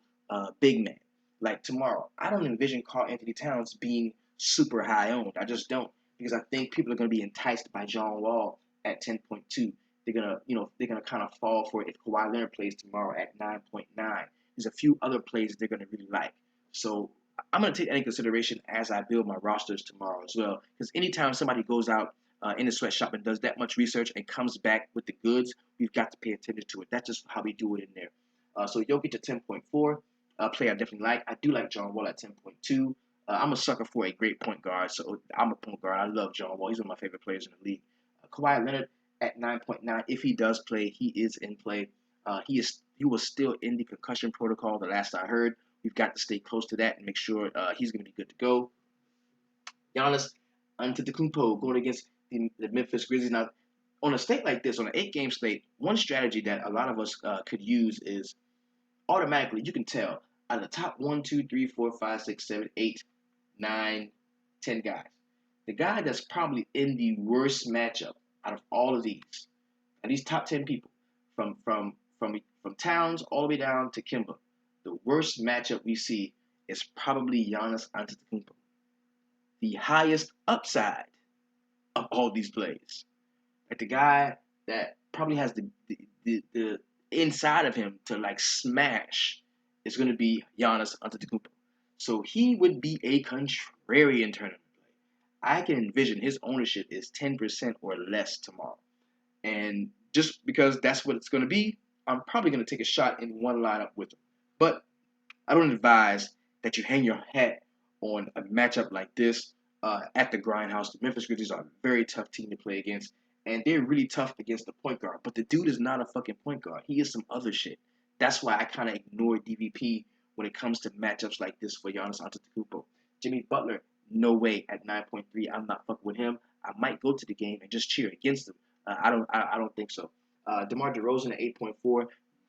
big man. Like tomorrow, I don't envision Karl Anthony Towns being super high owned. I just don't, because I think people are going to be enticed by John Wall at 10.2. They're gonna kind of fall for it if Kawhi Leonard plays tomorrow at 9.9. There's a few other plays they're gonna really like. So I'm gonna take that into consideration as I build my rosters tomorrow as well. Because anytime somebody goes out in the sweatshop and does that much research and comes back with the goods, we've got to pay attention to it. That's just how we do it in there. So Jokic at 10.4, play I definitely like. I do like John Wall at 10.2. I'm a sucker for a great point guard, so I'm a point guard. I love John Wall. He's one of my favorite players in the league. Kawhi Leonard at 9.9. If he does play, he is in play. He was still in the concussion protocol the last I heard. We've got to stay close to that and make sure he's going to be good to go. Giannis Antetokounmpo going against the Memphis Grizzlies. Now, on a slate like this, on an 8-game slate, one strategy that a lot of us could use is automatically you can tell out of the top 1, 2, 3, 4, 5, 6, 7, 8, 9, 10 guys, the guy that's probably in the worst matchup out of all of these, and these top 10 people, from Towns all the way down to Kimba, the worst matchup we see is probably Giannis Antetokounmpo. The highest upside of all these plays. Like the guy that probably has the inside of him to like smash is going to be Giannis Antetokounmpo. So he would be a contrarian tournament play. I can envision his ownership is 10% or less tomorrow. And just because that's what it's going to be, I'm probably going to take a shot in one lineup with him. But I don't advise that you hang your hat on a matchup like this at the grindhouse. The Memphis Grizzlies are a very tough team to play against, and they're really tough against the point guard. But the dude is not a fucking point guard. He is some other shit. That's why I kind of ignore DVP when it comes to matchups like this for Giannis Antetokounmpo. Jimmy Butler, no way at 9.3. I'm not fucking with him. I might go to the game and just cheer against him. I don't think so. DeMar DeRozan at 8.4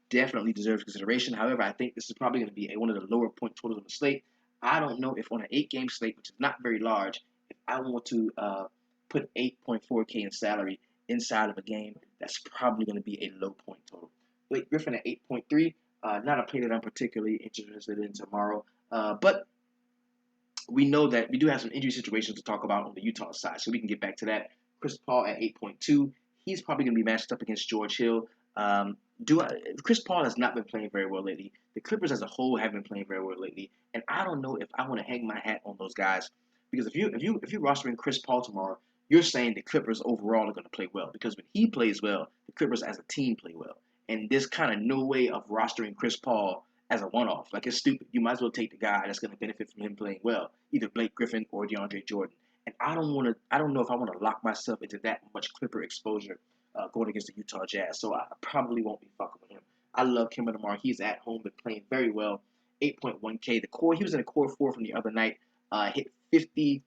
definitely deserves consideration. However, I think this is probably going to be one of the lower point totals on the slate. I don't know if on an 8-game slate, which is not very large, if I want to put 8.4K in salary inside of a game, that's probably going to be a low point total. Blake Griffin at 8.3, not a play that I'm particularly interested in tomorrow, but we know that we do have some injury situations to talk about on the Utah side, so we can get back to that. Chris Paul at 8.2, he's probably going to be matched up against George Hill. Chris Paul has not been playing very well lately. The Clippers as a whole have been playing very well lately, and I don't know if I want to hang my hat on those guys, because if you're rostering Chris Paul tomorrow, you're saying the Clippers overall are going to play well, because when he plays well, the Clippers as a team play well, and there's kind of no way of rostering Chris Paul as a one-off. Like, it's stupid. You might as well take the guy that's going to benefit from him playing well, either Blake Griffin or DeAndre Jordan. And I don't know if I want to lock myself into that much Clipper exposure going against the Utah Jazz. So I probably won't be fucking with him. I love Kemba Lamar. He's at home, but playing very well. 8.1K. He was in a core 4 from the other night. Hit 50,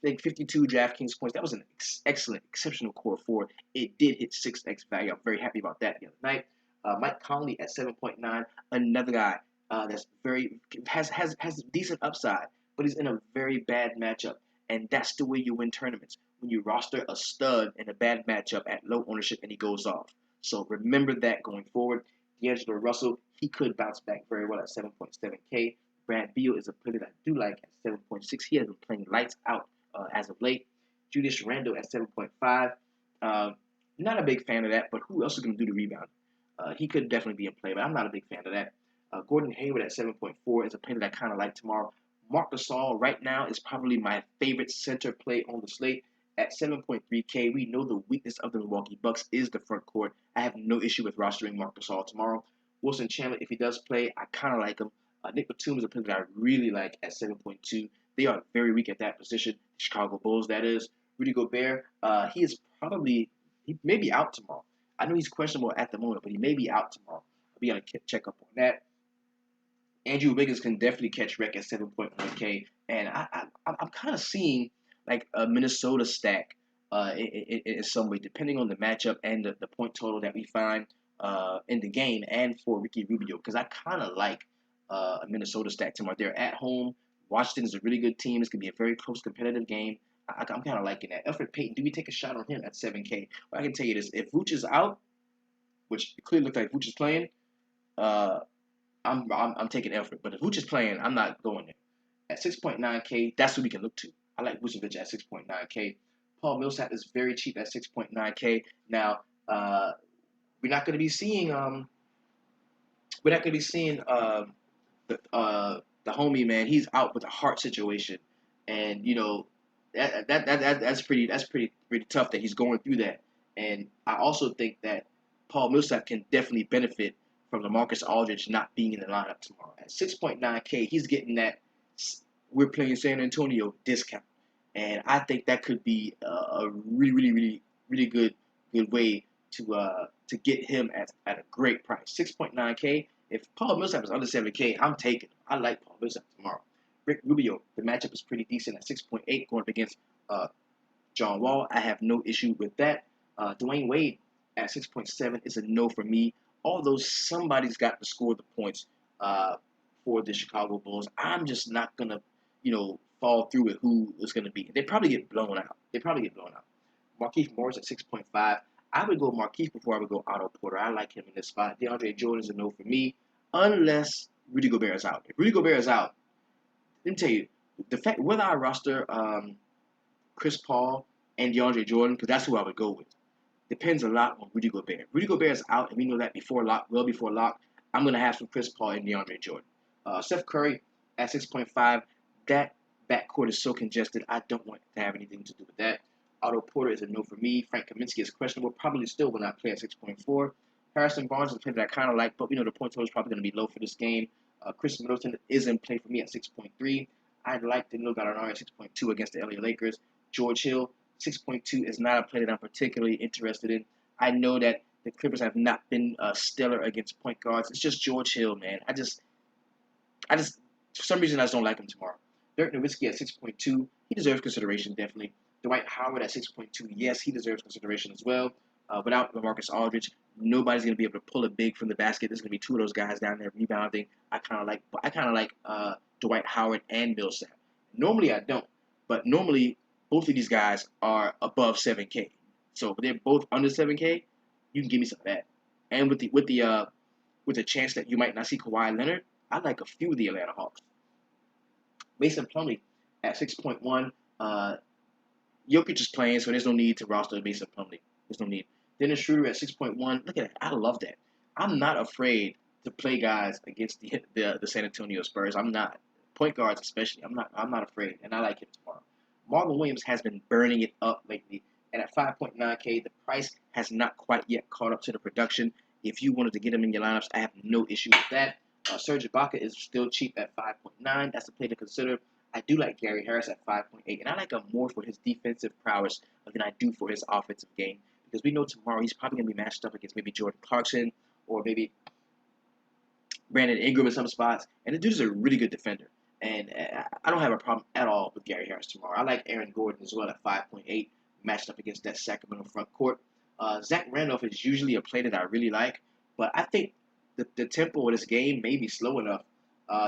I think 52 DraftKings points. That was an excellent, exceptional core 4. It did hit 6x value. I'm very happy about that the other night. Mike Conley at 7.9. Another guy that's has decent upside, but he's in a very bad matchup. And that's the way you win tournaments, when you roster a stud in a bad matchup at low ownership and he goes off. So remember that going forward. D'Angelo Russell, he could bounce back very well at 7.7K. Brad Beal is a player that I do like at 7.6. He has been playing lights out as of late. Julius Randle at 7.5. Not a big fan of that, but who else is going to do the rebound? He could definitely be in play, but I'm not a big fan of that. Gordon Hayward at 7.4 is a player that I kind of like tomorrow. Marc Gasol right now is probably my favorite center play on the slate at 7.3K. We know the weakness of the Milwaukee Bucks is the front court. I have no issue with rostering Marc Gasol tomorrow. Wilson Chandler, if he does play, I kind of like him. Nick Batum is a player that I really like at 7.2. They are very weak at that position. Chicago Bulls, that is. Rudy Gobert, he may be out tomorrow. I know he's questionable at the moment, but he may be out tomorrow. We got to check up on that. Andrew Wiggins can definitely catch wreck at 7.1K, and I'm kind of seeing like a Minnesota stack in some way, depending on the matchup and the point total that we find in the game, and for Ricky Rubio, because I kind of like a Minnesota stack tomorrow. They're at home. Washington is a really good team. It's gonna be a very close, competitive game. I'm kind of liking that. Alfred Payton, do we take a shot on him at 7K? Well, I can tell you this: if Vooch is out, which it clearly looks like Vooch is playing, uh, I'm taking Alfred. But if Vooch is playing, I'm not going there. At 6.9K, that's what we can look to. I like Vucevic at 6.9K. Paul Millsap is very cheap at 6.9K. Now, we're not going to be seeing the homie, man. He's out with a heart situation, and that's pretty tough that he's going through that. And I also think that Paul Millsap can definitely benefit from LaMarcus Aldridge not being in the lineup tomorrow. At 6.9K, he's getting that we're playing San Antonio discount, and I think that could be a really, really, really, really good way to get him at a great price. 6.9K. If Paul Millsap is under 7K, I'm taking him. I like Paul Millsap tomorrow. Rick Rubio, the matchup is pretty decent at 6.8 going up against John Wall. I have no issue with that. Dwayne Wade at 6.7 is a no for me. Although somebody's got to score the points for the Chicago Bulls, I'm just not gonna, fall through with who is gonna be. They probably get blown out. Markieff Morris at 6.5. I would go Markieff before I would go Otto Porter. I like him in this spot. DeAndre Jordan is a no for me, unless Rudy Gobert is out. If Rudy Gobert is out, let me tell you, the fact whether I roster Chris Paul and DeAndre Jordan, because that's who I would go with, depends a lot on Rudy Gobert. Rudy Gobert is out, and we know that well before lock. I'm gonna have some Chris Paul and DeAndre Jordan. Steph Curry at 6.5. That backcourt is so congested. I don't want to have anything to do with that. Otto Porter is a no for me. Frank Kaminsky is questionable. Probably still will not play at 6.4. Harrison Barnes is a player that I kind of like, but we know the point total is probably going to be low for this game. Chris Middleton is in play for me at 6.3. I'd like Danilo Gallinari at 6.2 against the LA Lakers. George Hill, 6.2 is not a play that I'm particularly interested in. I know that the Clippers have not been stellar against point guards. It's just George Hill, man. I just, for some reason, I just don't like him tomorrow. Dirk Nowitzki at 6.2. He deserves consideration, definitely. Dwight Howard at 6.2. Yes, he deserves consideration as well. Without LaMarcus Aldridge, nobody's going to be able to pull a big from the basket. There's going to be two of those guys down there rebounding. I kind of like Dwight Howard and Millsap. Normally I don't, but normally both of these guys are above 7K. So if they're both under 7K, you can give me some of that. And with the chance that you might not see Kawhi Leonard, I like a few of the Atlanta Hawks. Mason Plumlee at 6.1. Jokic is playing, so there's no need to roster Mason Plumlee. There's no need. Dennis Schroeder at 6.1. Look at that. I love that. I'm not afraid to play guys against the San Antonio Spurs. I'm not. Point guards especially. I'm not afraid, and I like him tomorrow. Marvin Williams has been burning it up lately, and at 5.9K, the price has not quite yet caught up to the production. If you wanted to get him in your lineups, I have no issue with that. Serge Ibaka is still cheap at 5.9. That's a play to consider. I do like Gary Harris at 5.8, and I like him more for his defensive prowess than I do for his offensive game, because we know tomorrow he's probably going to be matched up against maybe Jordan Clarkson or maybe Brandon Ingram in some spots, and the dude is a really good defender, and I don't have a problem at all with Gary Harris tomorrow. I like Aaron Gordon as well at 5.8, matched up against that Sacramento front court. Zach Randolph is usually a play that I really like, but I think the tempo of this game may be slow enough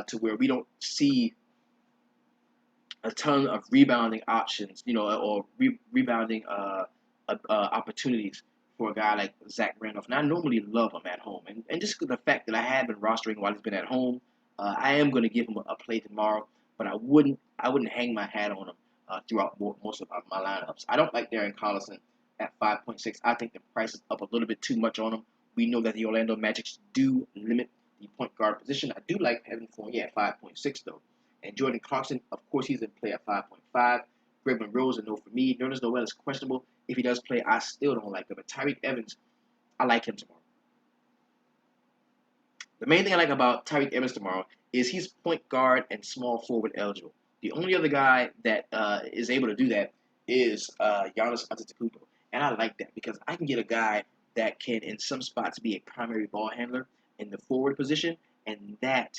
to where we don't see a ton of rebounding options, or rebounding opportunities for a guy like Zach Randolph. And I normally love him at home, and just the fact that I have been rostering while he's been at home, I am going to give him a play tomorrow. But I wouldn't hang my hat on him throughout most of my lineups. I don't like Darren Collison at 5.6. I think the price is up a little bit too much on him. We know that the Orlando Magic do limit the point guard position. I do like Evan Fournier at 5.6 though. And Jordan Clarkson, of course, he's in play at 5.5. Greg Monroe is a no for me. Nerlens Noel is questionable. If he does play, I still don't like him. But Tyreek Evans, I like him tomorrow. The main thing I like about Tyreek Evans tomorrow is he's point guard and small forward eligible. The only other guy that is able to do that is Giannis Antetokounmpo, and I like that because I can get a guy that can, in some spots, be a primary ball handler in the forward position, and that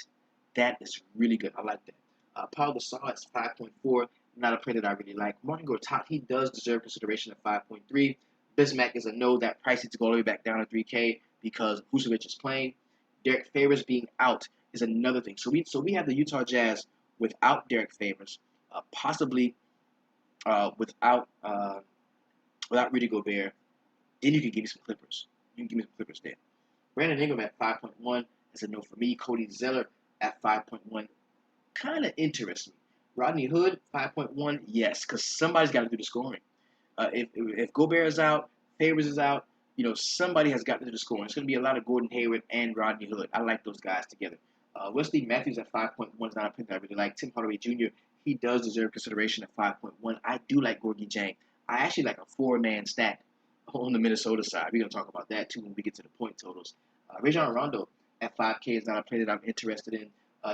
is really good. I like that. Paul Gasol is 5.4, not a player that I really like. Martin Gortat, he does deserve consideration at 5.3. Bismack is a no. That price needs to go all the way back down to 3K because Vucevic is playing. Derek Favors being out is another thing. So we have the Utah Jazz without Derek Favors, possibly without Rudy Gobert. Then you can give me some Clippers. You can give me some Clippers there. Brandon Ingram at 5.1 is a no for me. Cody Zeller at 5.1 kind of interests me. Rodney Hood 5.1, yes, because somebody's got to do the scoring. If Gobert is out, Favors is out, somebody has got to do the scoring. It's going to be a lot of Gordon Hayward and Rodney Hood. I like those guys together. Wesley Matthews at 5.1 is not a pick that I really like. Tim Hardaway Jr., he does deserve consideration at 5.1. I do like Gorgie Jang. I actually like a four-man stack on the Minnesota side. We're going to talk about that, too, when we get to the point totals. Rajon Rondo at 5K is not a play that I'm interested in.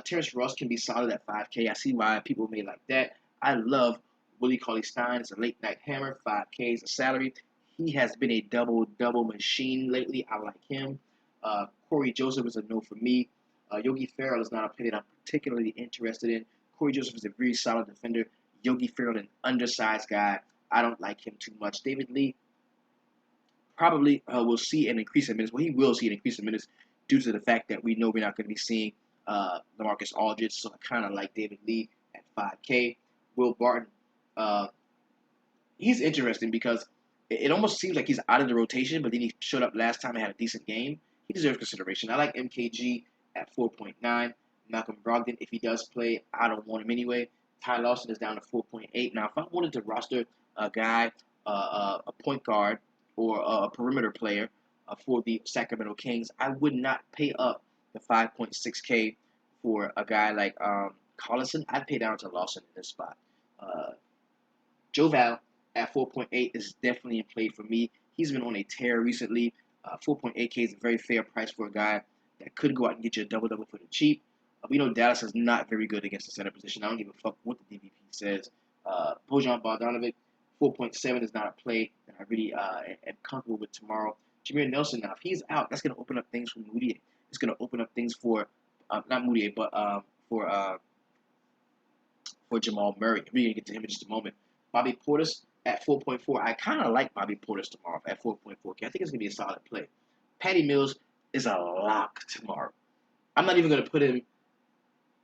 Terrence Ross can be solid at 5K. I see why people may like that. I love Willie Cauley-Stein. It's a late-night hammer. 5K is a salary. He has been a double-double machine lately. I like him. Corey Joseph is a no for me. Yogi Ferrell is not a play that I'm particularly interested in. Corey Joseph is a very solid defender. Yogi Ferrell, an undersized guy. I don't like him too much. David Lee probably will see an increase in minutes. Well, he will see an increase in minutes due to the fact that we know we're not going to be seeing LaMarcus Aldridge. So I kind of like David Lee at 5K. Will Barton, he's interesting because it almost seems like he's out of the rotation, but then he showed up last time and had a decent game. He deserves consideration. I like MKG at 4.9. Malcolm Brogdon, if he does play, I don't want him anyway. Ty Lawson is down to 4.8. Now, if I wanted to roster a guy, a point guard, or a perimeter player for the Sacramento Kings, I would not pay up the 5.6K for a guy like Collison. I'd pay down to Lawson in this spot. Joe Val at 4.8 is definitely in play for me. He's been on a tear recently. 4.8K is a very fair price for a guy that could go out and get you a double-double for the cheap. We know Dallas is not very good against the center position. I don't give a fuck what the DVP says. Bojan Bogdanovic, 4.7 is not a play that I really am comfortable with tomorrow. Jameer Nelson, now, if he's out, that's going to open up things for Moutier. It's going to open up things for, not Moutier, but for Jamal Murray. We're going to get to him in just a moment. Bobby Portis at 4.4. I kind of like Bobby Portis tomorrow at 4.4K. I think it's going to be a solid play. Patty Mills is a lock tomorrow. I'm not even going to put him.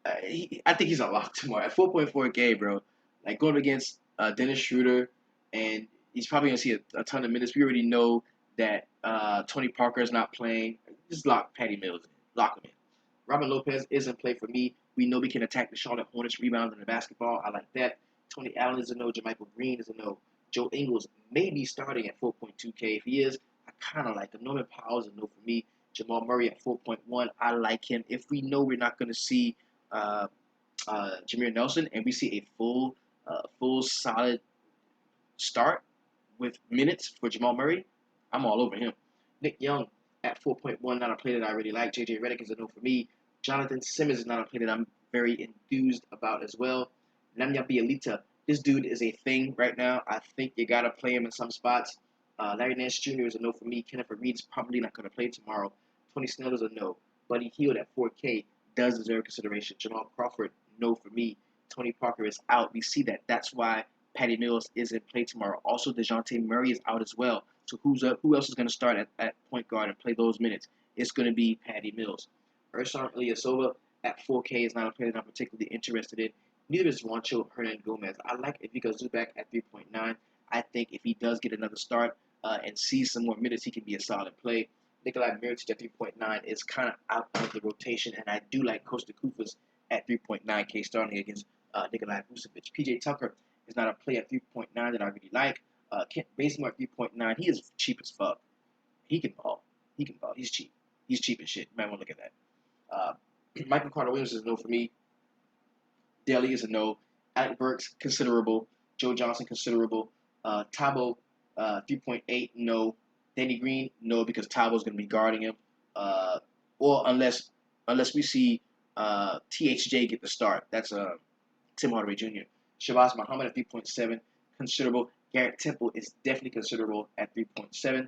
I think he's a lock tomorrow at 4.4K, bro. Like going against Dennis Schroeder, and he's probably going to see a ton of minutes. We already know that Tony Parker is not playing. Just lock Patty Mills in. Lock him in. Robin Lopez is in play for me. We know we can attack the Charlotte Hornets rebound in the basketball. I like that. Tony Allen is a no. JaMychal Green is a no. Joe Ingles may be starting at 4.2K. If he is, I kind of like him. Norman Powell is a no for me. Jamal Murray at 4.1. I like him. If we know we're not going to see Jameer Nelson and we see a full solid start with minutes for Jamal Murray, I'm all over him. Nick Young at 4.1, not a play that I really like. JJ Redick is a no for me. Jonathan Simmons is not a play that I'm very enthused about as well. Nanya Bielita, this dude is a thing right now. I think you got to play him in some spots. Larry Nance Jr. is a no for me. Kenneth Reed's probably not going to play tomorrow. Tony Snell is a no. Buddy Hield at 4K does deserve consideration. Jamal Crawford, no for me. Tony Parker is out. We see that. That's why Patty Mills is in play tomorrow. Also, DeJounte Murray is out as well. So who else is going to start at point guard and play those minutes? It's going to be Patty Mills. Ersan Ilyasova at 4K is not a player that I'm particularly interested in. Neither is Juancho Hernan-Gomez. I like Ivica Zubac at 3.9. I think if he does get another start and sees some more minutes, he can be a solid play. Nikolai Mirotic at 3.9 is kind of out of the rotation, and I do like Costa Kufas at 3.9K starting against Nikolai Vucevic. PJ Tucker is not a play at 3.9 that I really like. Kent Bazemore at 3.9, he is cheap as fuck. He can ball. He's cheap. He's cheap as shit. You might want to look at that. Michael Carter-Williams is a no for me. Daly is a no. Alec Burks, considerable. Joe Johnson, considerable. Tabo, 3.8, no. Danny Green, no, because Tabo's going to be guarding him. Or unless unless we see THJ get the start. That's Tim Hardaway Jr. Shabazz Muhammad at 3.7, considerable. Garrett Temple is definitely considerable at 3.7.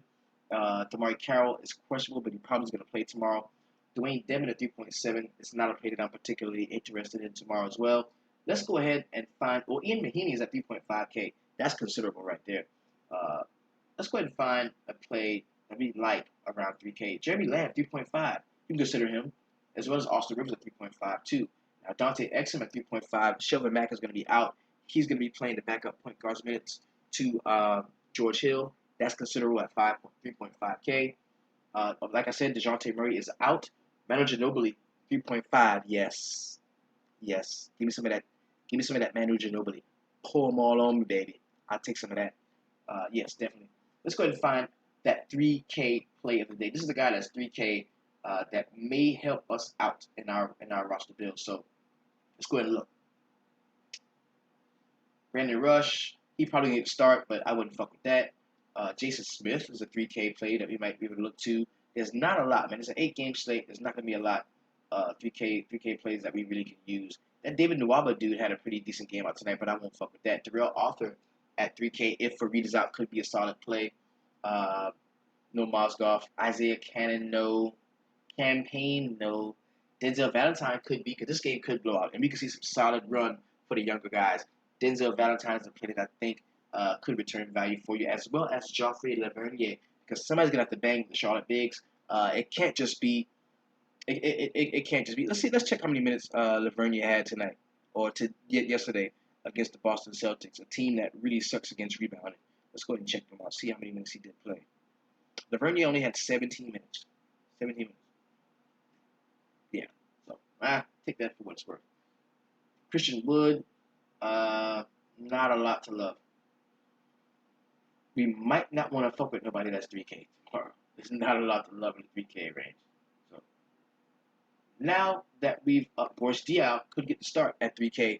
Damari Carroll is questionable, but he probably is going to play tomorrow. Dwayne Dedmon at 3.7 is not a play that I'm particularly interested in tomorrow as well. Let's go ahead and find. Well, Ian Mahinmi is at 3.5K. That's considerable right there. Let's go ahead and find a play that we like around 3K. Jeremy Lamb, 3.5. You can consider him, as well as Austin Rivers at 3.5 too. Now, Dante Exum at 3.5. Shelvin Mack is going to be out. He's going to be playing the backup point guard's minutes to George Hill. That's considerable at 3.5K. Like I said, DeJounte Murray is out. Manu Ginobili, 3.5. Yes. Yes. Give me some of that. Give me some of that Manu Ginobili. Pour them all on me, baby. I'll take some of that. Yes, definitely. Let's go ahead and find that 3K play of the day. This is the guy that's 3K that may help us out in our roster build. So let's go ahead and look. Brandon Rush, he probably didn't start, but I wouldn't fuck with that. Jason Smith is a 3K play that we might be able to look to. There's not a lot, man. It's an 8-game slate. There's not going to be a lot 3K plays that we really can use. That David Nwaba dude had a pretty decent game out tonight, but I won't fuck with that. Darrell Arthur at 3K, if Fareed out, could be a solid play. No Mozgov. Isaiah Cannon, no. Campaign, no. Denzel Valentine could be, because this game could blow out, and we could see some solid run for the younger guys. Denzel Valentine is a player that I think could return value for you, as well as Joffrey Lavernier, because somebody's gonna have to bang the Charlotte bigs. It can't just be. It can't just be. Let's check how many minutes Lavernier had tonight or yesterday against the Boston Celtics, a team that really sucks against rebounding. Let's go ahead and check them out. See how many minutes he did play. Lavernier only had 17 minutes. 17 minutes. Yeah. So take that for what it's worth. Christian Wood, not a lot to love. We might not want to fuck with nobody that's 3K tomorrow. There's not a lot to love in the 3K range. So now that we've Boris Diaw could get the start at 3K,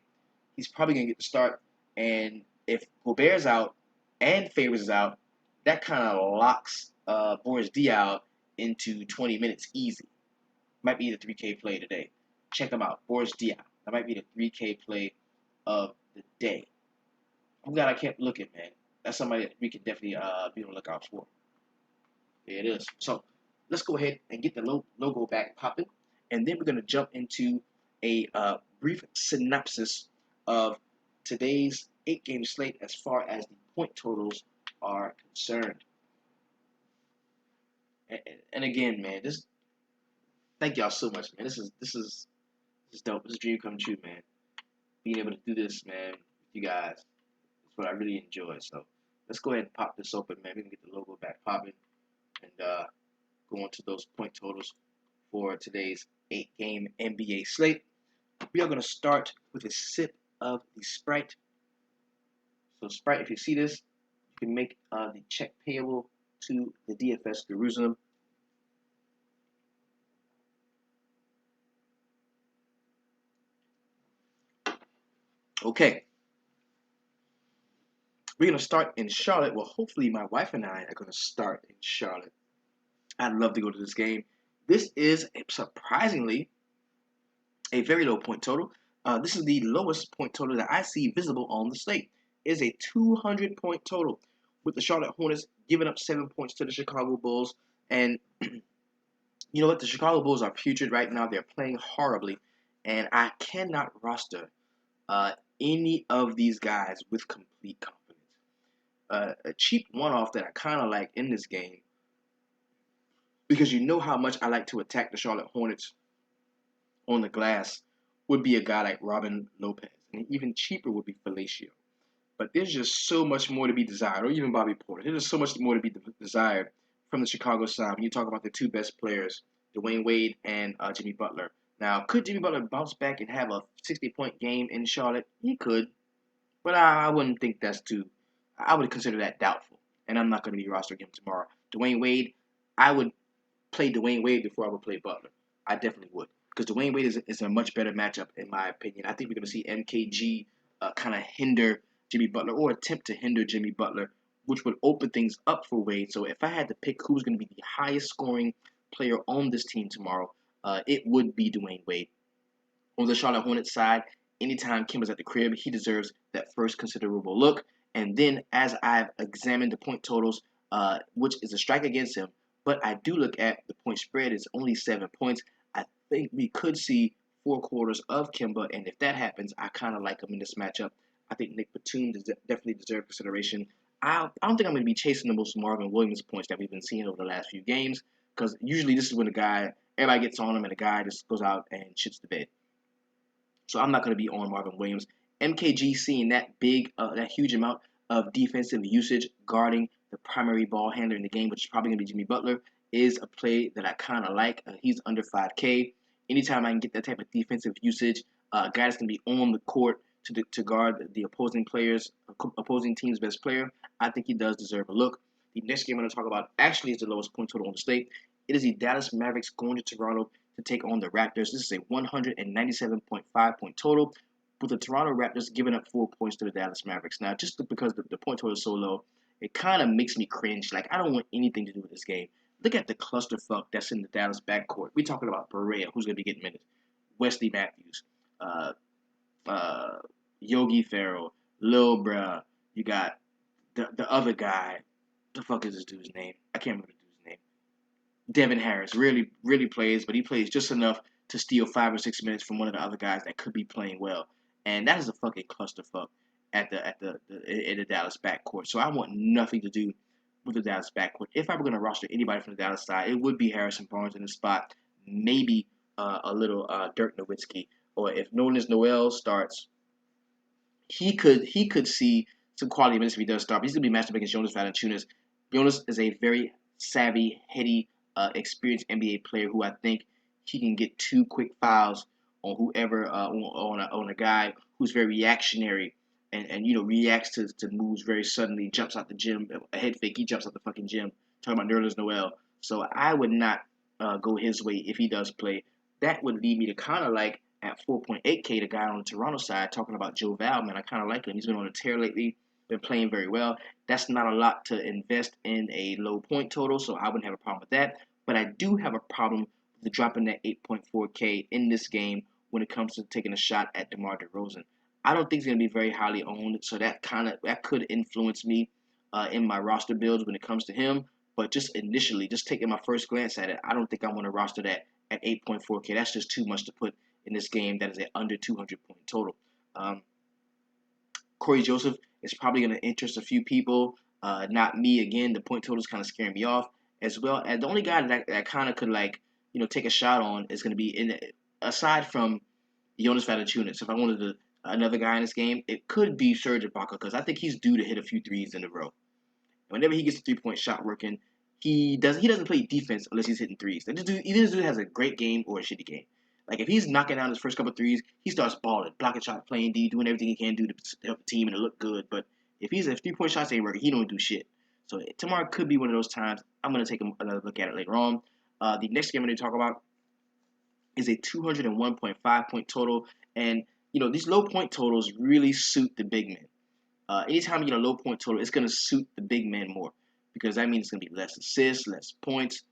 he's probably gonna get the start. And if Gobert's out and Favors is out, that kind of locks Boris Diaw into 20 minutes easy. Might be the 3K play today. Check him out, Boris Diaw. That might be the 3K play of the day. I'm glad I kept looking, man. That's somebody that we can definitely be on the lookout for. There it is. So let's go ahead and get the logo back popping, and then we're going to jump into a brief synopsis of today's 8-game slate as far as the point totals are concerned. And again, man, thank y'all so much, man. This is dope. This is a dream come true, man. Being able to do this, man, with you guys, is what I really enjoy. So let's go ahead and pop this open, man. We can get the logo back popping and go on to those point totals for today's 8-game NBA slate. We are going to start with a sip of the Sprite. So Sprite, if you see this, you can make the check payable to the DFS Jerusalem. Okay. We're going to start in Charlotte. Well, hopefully my wife and I are going to start in Charlotte. I'd love to go to this game. This is surprisingly a very low point total. This is the lowest point total that I see visible on the slate. It is a 200-point total, with the Charlotte Hornets giving up 7 points to the Chicago Bulls. And you know what? The Chicago Bulls are putrid right now. They're playing horribly. And I cannot roster any of these guys with complete confidence. A cheap one-off that I kind of like in this game, because you know how much I like to attack the Charlotte Hornets on the glass, would be a guy like Robin Lopez. And even cheaper would be Felicio. But there's just so much more to be desired, or even Bobby Porter. There's just so much more to be desired from the Chicago side when you talk about the two best players, Dwayne Wade and Jimmy Butler. Now, could Jimmy Butler bounce back and have a 60-point game in Charlotte? He could. But I wouldn't think that's too. I would consider that doubtful. And I'm not going to be rostering him tomorrow. Dwayne Wade, I would play Dwayne Wade before I would play Butler. I definitely would. Because Dwayne Wade is a much better matchup, in my opinion. I think we're going to see MKG kind of hinder Jimmy Butler, or attempt to hinder Jimmy Butler, which would open things up for Wade. So if I had to pick who's going to be the highest scoring player on this team tomorrow, it would be Dwayne Wade. On the Charlotte Hornets side, anytime Kemba's at the crib, he deserves that first considerable look. And then, as I've examined the point totals, which is a strike against him, but I do look at the point spread, it's only 7 points. I think we could see 4 quarters of Kemba, and if that happens, I kind of like him in this matchup. I think Nick Batum definitely deserves consideration. I don't think I'm going to be chasing the most Marvin Williams points that we've been seeing over the last few games, because usually this is when everybody gets on him, and the guy just goes out and shits the bed. So I'm not going to be on Marvin Williams. MKG seeing that huge amount of defensive usage guarding the primary ball handler in the game, which is probably going to be Jimmy Butler, is a play that I kind of like. He's under 5K. Anytime I can get that type of defensive usage, a guy that's going to be on the court to guard the opposing team's best player, I think he does deserve a look. The next game I'm going to talk about actually is the lowest point total on the slate. It is the Dallas Mavericks going to Toronto to take on the Raptors. This is a 197.5 point total, with the Toronto Raptors giving up 4 points to the Dallas Mavericks. Now, just because the point total is so low, it kind of makes me cringe. Like, I don't want anything to do with this game. Look at the clusterfuck that's in the Dallas backcourt. We're talking about Perea, who's going to be getting minutes, Wesley Matthews, uh, Yogi Ferrell, Lil Bruh. You got the other guy. The fuck is this dude's name? I can't remember the dude's name. Devin Harris really plays, but he plays just enough to steal 5 or 6 minutes from one of the other guys that could be playing well, and that is a fucking clusterfuck in the Dallas backcourt. So I want nothing to do with the Dallas backcourt. If I were going to roster anybody from the Dallas side, it would be Harrison Barnes in the spot, maybe a little Dirk Nowitzki, or if Nerlens Noel starts, he could see some quality minutes if he does start. But he's going to be matched up against Jonas Valanciunas. Jonas is a very savvy, heady, experienced NBA player who I think he can get 2 quick fouls on whoever on a guy who's very reactionary and reacts to moves very suddenly, jumps out the gym, a head fake, he jumps out the fucking gym. Talking about Nerlens Noel. So I would not go his way if he does play. That would lead me to kind of like at 4.8K the guy on the Toronto side talking about Joe Val. Man, I kind of like him. He's been on a tear lately, been playing very well. That's not a lot to invest in a low point total, so I wouldn't have a problem with that. But I do have a problem with dropping that 8.4K in this game when it comes to taking a shot at DeMar DeRozan. I don't think he's going to be very highly owned, so that could influence me in my roster builds when it comes to him. But just initially, just taking my first glance at it, I don't think I want to roster that at 8.4K. That's just too much to put in this game that is an under 200 point total. Corey Joseph is probably going to interest a few people, not me. Again, the point total is kind of scaring me off, as well as the only guy that kind of could take a shot on is going to be aside from Jonas Valanciunas. If I wanted another guy in this game, it could be Serge Ibaka because I think he's due to hit a few threes in a row. Whenever he gets a 3-point shot working, he doesn't play defense unless he's hitting threes. Either this dude has a great game or a shitty game. Like if he's knocking down his first couple threes, he starts balling, blocking shots, playing D, doing everything he can do to help the team and to look good. But if 3-point shots ain't working, he don't do shit. So tomorrow could be one of those times. I'm gonna take another look at it later on. The next game I'm gonna talk about is a 201.5 point total, and these low point totals really suit the big men. Anytime you get a low point total, it's going to suit the big man more because that means it's going to be less assists, less points,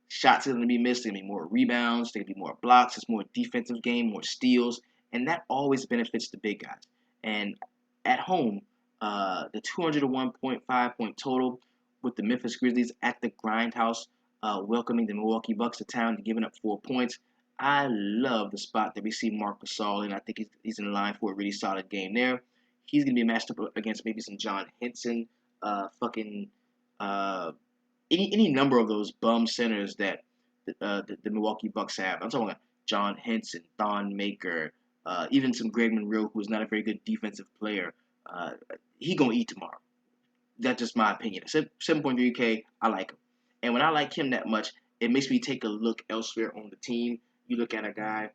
shots are going to be missed, there's going to be more rebounds, there's going to be more blocks, it's more defensive game, more steals, and that always benefits the big guys. And at home, the 201.5 point total with the Memphis Grizzlies at the Grindhouse, welcoming the Milwaukee Bucks to town and giving up 4 points. I love the spot that we see Marc Gasol in. I think he's in line for a really solid game there. He's going to be matched up against maybe some John Henson, any number of those bum centers that the Milwaukee Bucks have. I'm talking about John Henson, Thon Maker, even some Greg Monroe, who is not a very good defensive player. He going to eat tomorrow. That's just my opinion. 7.3K, I like him. And when I like him that much, it makes me take a look elsewhere on the team. You look at a guy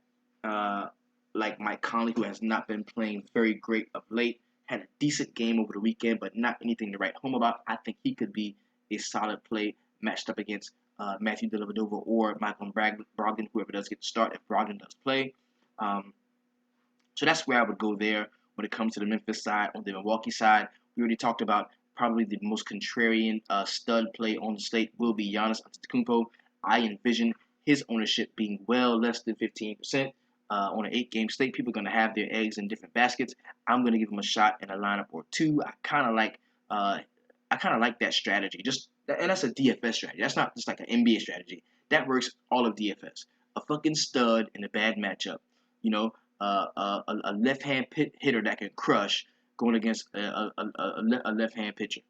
like Mike Conley, who has not been playing very great of late, had a decent game over the weekend, but not anything to write home about. I think he could be a solid play matched up against Matthew Dellavedova or Michael Brogdon, whoever does get to start if Brogdon does play. So that's where I would go there when it comes to the Memphis side. On the Milwaukee side, we already talked about probably the most contrarian stud play on the slate will be Giannis Antetokounmpo. I envision his ownership being well less than 15%. On an 8-game slate, people are going to have their eggs in different baskets. I'm going to give him a shot in a lineup or two. I kind of like that strategy. And that's a DFS strategy. That's not just like an NBA strategy. That works all of DFS. A fucking stud in a bad matchup. You know, a left-hand hitter that can crush going against a left-hand pitcher.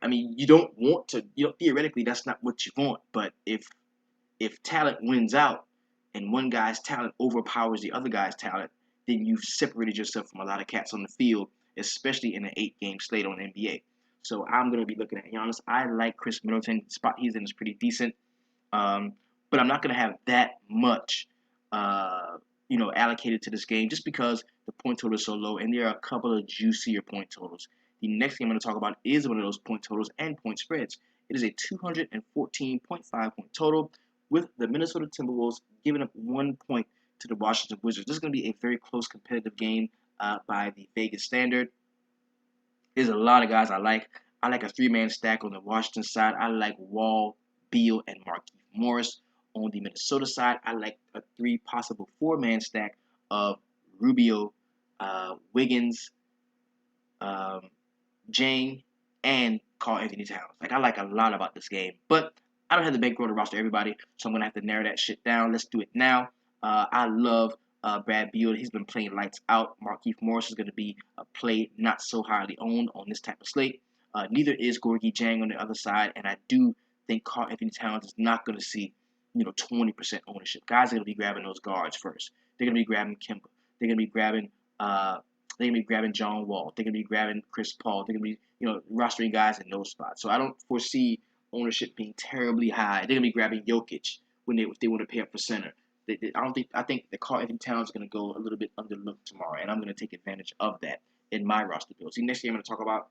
I mean, you don't want to. Theoretically, that's not what you want. But if talent wins out and one guy's talent overpowers the other guy's talent, then you've separated yourself from a lot of cats on the field, especially in an 8-game slate on NBA. So I'm going to be looking at Giannis. I like Chris Middleton. The spot he's in is pretty decent. But I'm not going to have that much, allocated to this game just because the point total is so low, and there are a couple of juicier point totals. The next game I'm going to talk about is one of those point totals and point spreads. It is a 214.5 point total with the Minnesota Timberwolves giving up 1 point to the Washington Wizards. This is going to be a very close competitive game by the Vegas standard. There's a lot of guys I like. I like a 3-man stack on the Washington side. I like Wall, Beal, and Markieff Morris. On the Minnesota side, I like a 3 possible 4-man stack of Rubio, Wiggins, Jang, and Karl-Anthony Towns. I like a lot about this game, but I don't have the bankroll to roster everybody, so I'm going to have to narrow that shit down. Let's do it now. I love Brad Beal. He's been playing lights out. Markieff Morris is going to be a play not so highly owned on this type of slate. Neither is Gorgie Jang on the other side, and I do think Karl-Anthony Towns is not going to see 20% ownership. Guys are going to be grabbing those guards first. They're going to be grabbing Kemba. They're going to be grabbing John Wall. They're going to be grabbing Chris Paul. They're going to be rostering guys in those spots. So I don't foresee ownership being terribly high. They're going to be grabbing Jokic if they want to pay up for center. I think the Karl-Anthony Towns is going to go a little bit underlooked tomorrow, and I'm going to take advantage of that in my roster build. See, next game I'm going to talk about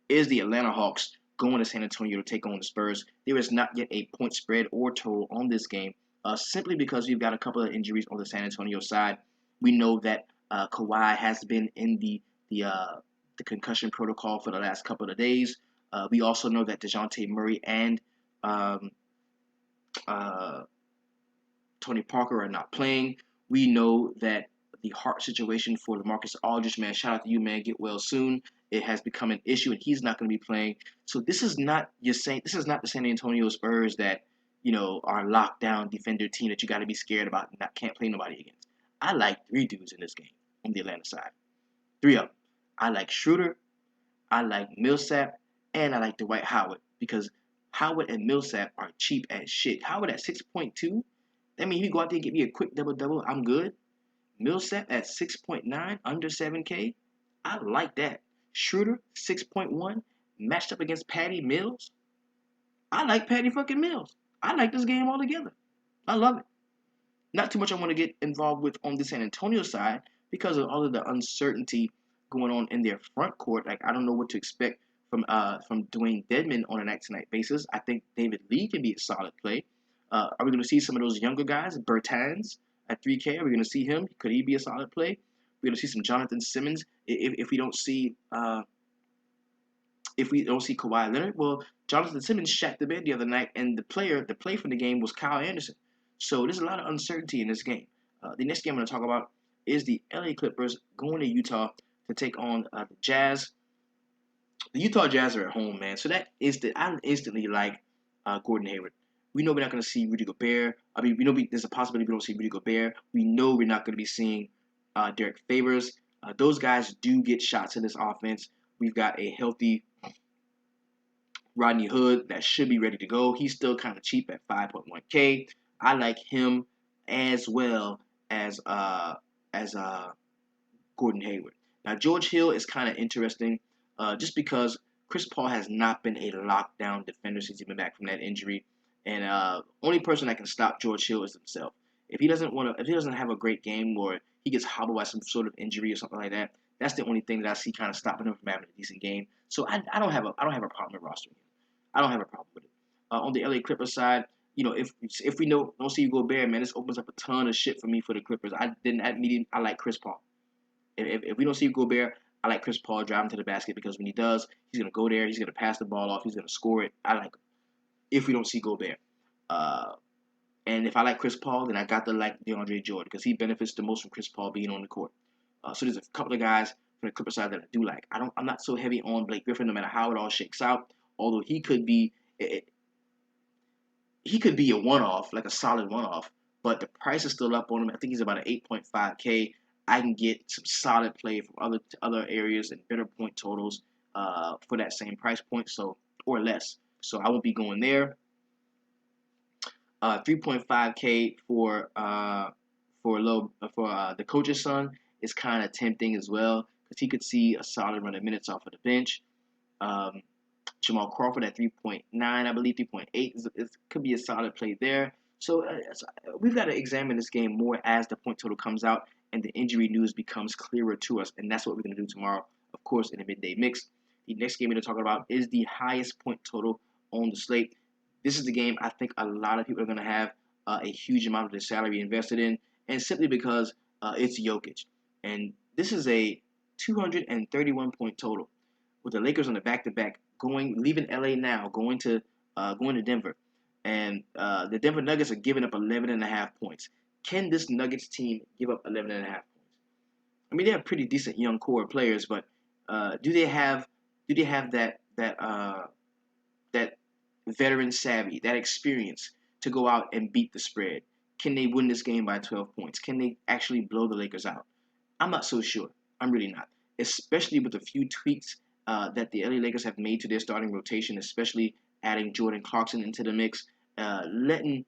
is the Atlanta Hawks going to San Antonio to take on the Spurs. There is not yet a point spread or total on this game, simply because we've got a couple of injuries on the San Antonio side. We know that Kawhi has been in the concussion protocol for the last couple of days. We also know that DeJounte Murray and Tony Parker are not playing. We know that the heart situation for LaMarcus Aldridge, man, shout out to you, man, get well soon. It has become an issue, and he's not going to be playing. So this is not the San Antonio Spurs that are locked down defender team that you got to be scared about and can't play nobody against. I like 3 dudes in this game on the Atlanta side. 3 of them. I like Schroeder, I like Millsap, and I like Dwight Howard, because Howard and Millsap are cheap as shit. Howard at 6.2. That means if you go out there and get me a quick double-double, I'm good. Millsap at 6.9, under 7K. I like that. Schroeder, 6.1, matched up against Patty Mills. I like Patty fucking Mills. I like this game altogether. I love it. Not too much I want to get involved with on the San Antonio side because of all of the uncertainty going on in their front court. I don't know what to expect from Dwayne Dedmon on a night-to-night basis. I think David Lee can be a solid play. Are we going to see some of those younger guys, Bertans at 3K? Are we going to see him? Could he be a solid play? We're going to see some Jonathan Simmons. If we don't see Kawhi Leonard, well, Jonathan Simmons shot the bed the other night, and the play from the game was Kyle Anderson. So there's a lot of uncertainty in this game. The next game I'm going to talk about is the LA Clippers going to Utah to take on the Jazz. The Utah Jazz are at home, man. So I instantly like Gordon Hayward. We know we're not going to see Rudy Gobert. We know there's a possibility we don't see Rudy Gobert. We know we're not going to be seeing Derek Favors. Those guys do get shots in this offense. We've got a healthy Rodney Hood that should be ready to go. He's still kind of cheap at 5.1K. I like him as well as Gordon Hayward. Now, George Hill is kind of interesting just because Chris Paul has not been a lockdown defender since he's been back from that injury. And only person that can stop George Hill is himself. If he doesn't have a great game or he gets hobbled by some sort of injury or something like that, that's the only thing that I see kind of stopping him from having a decent game. So I don't have a problem with rostering him. I don't have a problem with it. On the LA Clippers side, if we don't see Gobert, man, this opens up a ton of shit for me for the Clippers. I like Chris Paul. If we don't see Gobert, I like Chris Paul driving to the basket because when he does, he's gonna go there, he's gonna pass the ball off, he's gonna score it. I like him. If we don't see Gobert. And if I like Chris Paul, then I got to like DeAndre Jordan because he benefits the most from Chris Paul being on the court. So there's a couple of guys from the Clippers side that I do like. I'm not so heavy on Blake Griffin, no matter how it all shakes out. Although he could be a one-off, like a solid one-off, but the price is still up on him. I think he's about an 8.5K. I can get some solid play from other areas and better point totals for that same price point, so or less. So I won't be going there. 3.5K for the coach's son is kind of tempting as well because he could see a solid run of minutes off of the bench. Um, Jamal Crawford at 3.9, I believe 3.8 could be a solid play there. So we've got to examine this game more as the point total comes out and the injury news becomes clearer to us, and that's what we're going to do tomorrow, of course, in the midday mix. The next game we're going to talk about is the highest point total on the slate. This is the game I think a lot of people are going to have a huge amount of their salary invested in, and simply because it's Jokic. And this is a 231 point total with the Lakers on the back-to-back, leaving LA now, going to Denver, and the Denver Nuggets are giving up 11.5 points. Can this Nuggets team give up 11.5 points? I mean, they have pretty decent young core players, but do they have that veteran savvy, that experience to go out and beat the spread? Can they win this game by 12 points? Can they actually blow the Lakers out? I'm not so sure. I'm really not. Especially with the few tweaks that the LA Lakers have made to their starting rotation, especially adding Jordan Clarkson into the mix, letting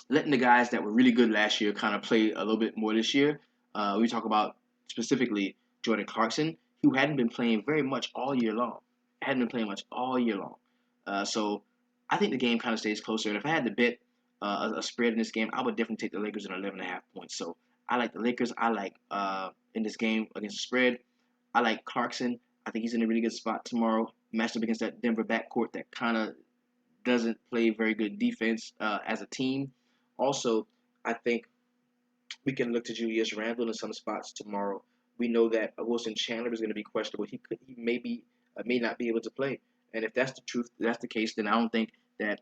the guys that were really good last year kind of play a little bit more this year. We talk about specifically Jordan Clarkson, who hadn't been playing very much all year long. So I think the game kind of stays closer. And if I had to bet a spread in this game, I would definitely take the Lakers at 11.5 points. So I like the Lakers. I like in this game against the spread. I like Clarkson. I think he's in a really good spot tomorrow, matched up against that Denver backcourt that kind of doesn't play very good defense as a team. Also, I think we can look to Julius Randle in some spots tomorrow. We know that Wilson Chandler is going to be questionable. He may not be able to play. And if that's the truth, that's the case, then I don't think that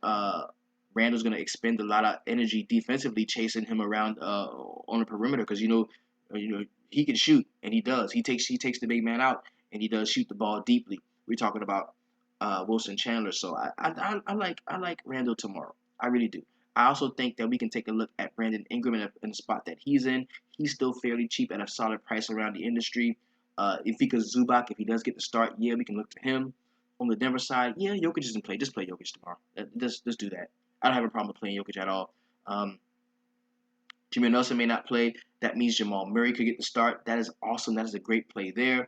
Randle's going to expend a lot of energy defensively chasing him around on the perimeter because you know he can shoot and he does. He takes the big man out and he does shoot the ball deeply. We're talking about Wilson Chandler, so I like Randle tomorrow. I really do. I also think that we can take a look at Brandon Ingram in the spot that he's in. He's still fairly cheap at a solid price around the industry. If Zubac, if he does get the start, yeah, we can look to him. On the Denver side, yeah, Jokic doesn't play. Just play Jokic tomorrow. Just do that. I don't have a problem with playing Jokic at all. Jimmy Nelson may not play. That means Jamal Murray could get the start. That is awesome. That is a great play there.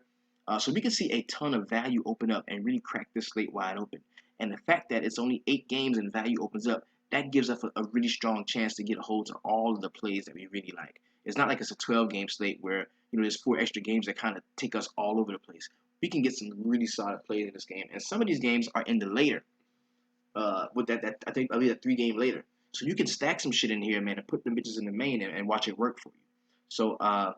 So we can see a ton of value open up and really crack this slate wide open. And the fact that it's only 8 games and value opens up, that gives us a really strong chance to get a hold of all of the plays that we really like. It's not like it's a 12-game slate where there's 4 extra games that kind of take us all over the place. We can get some really solid plays in this game, and some of these games are in the later. With that I think I'll be a 3-game later. So you can stack some shit in here, man, and put the bitches in the main and watch it work for you. So on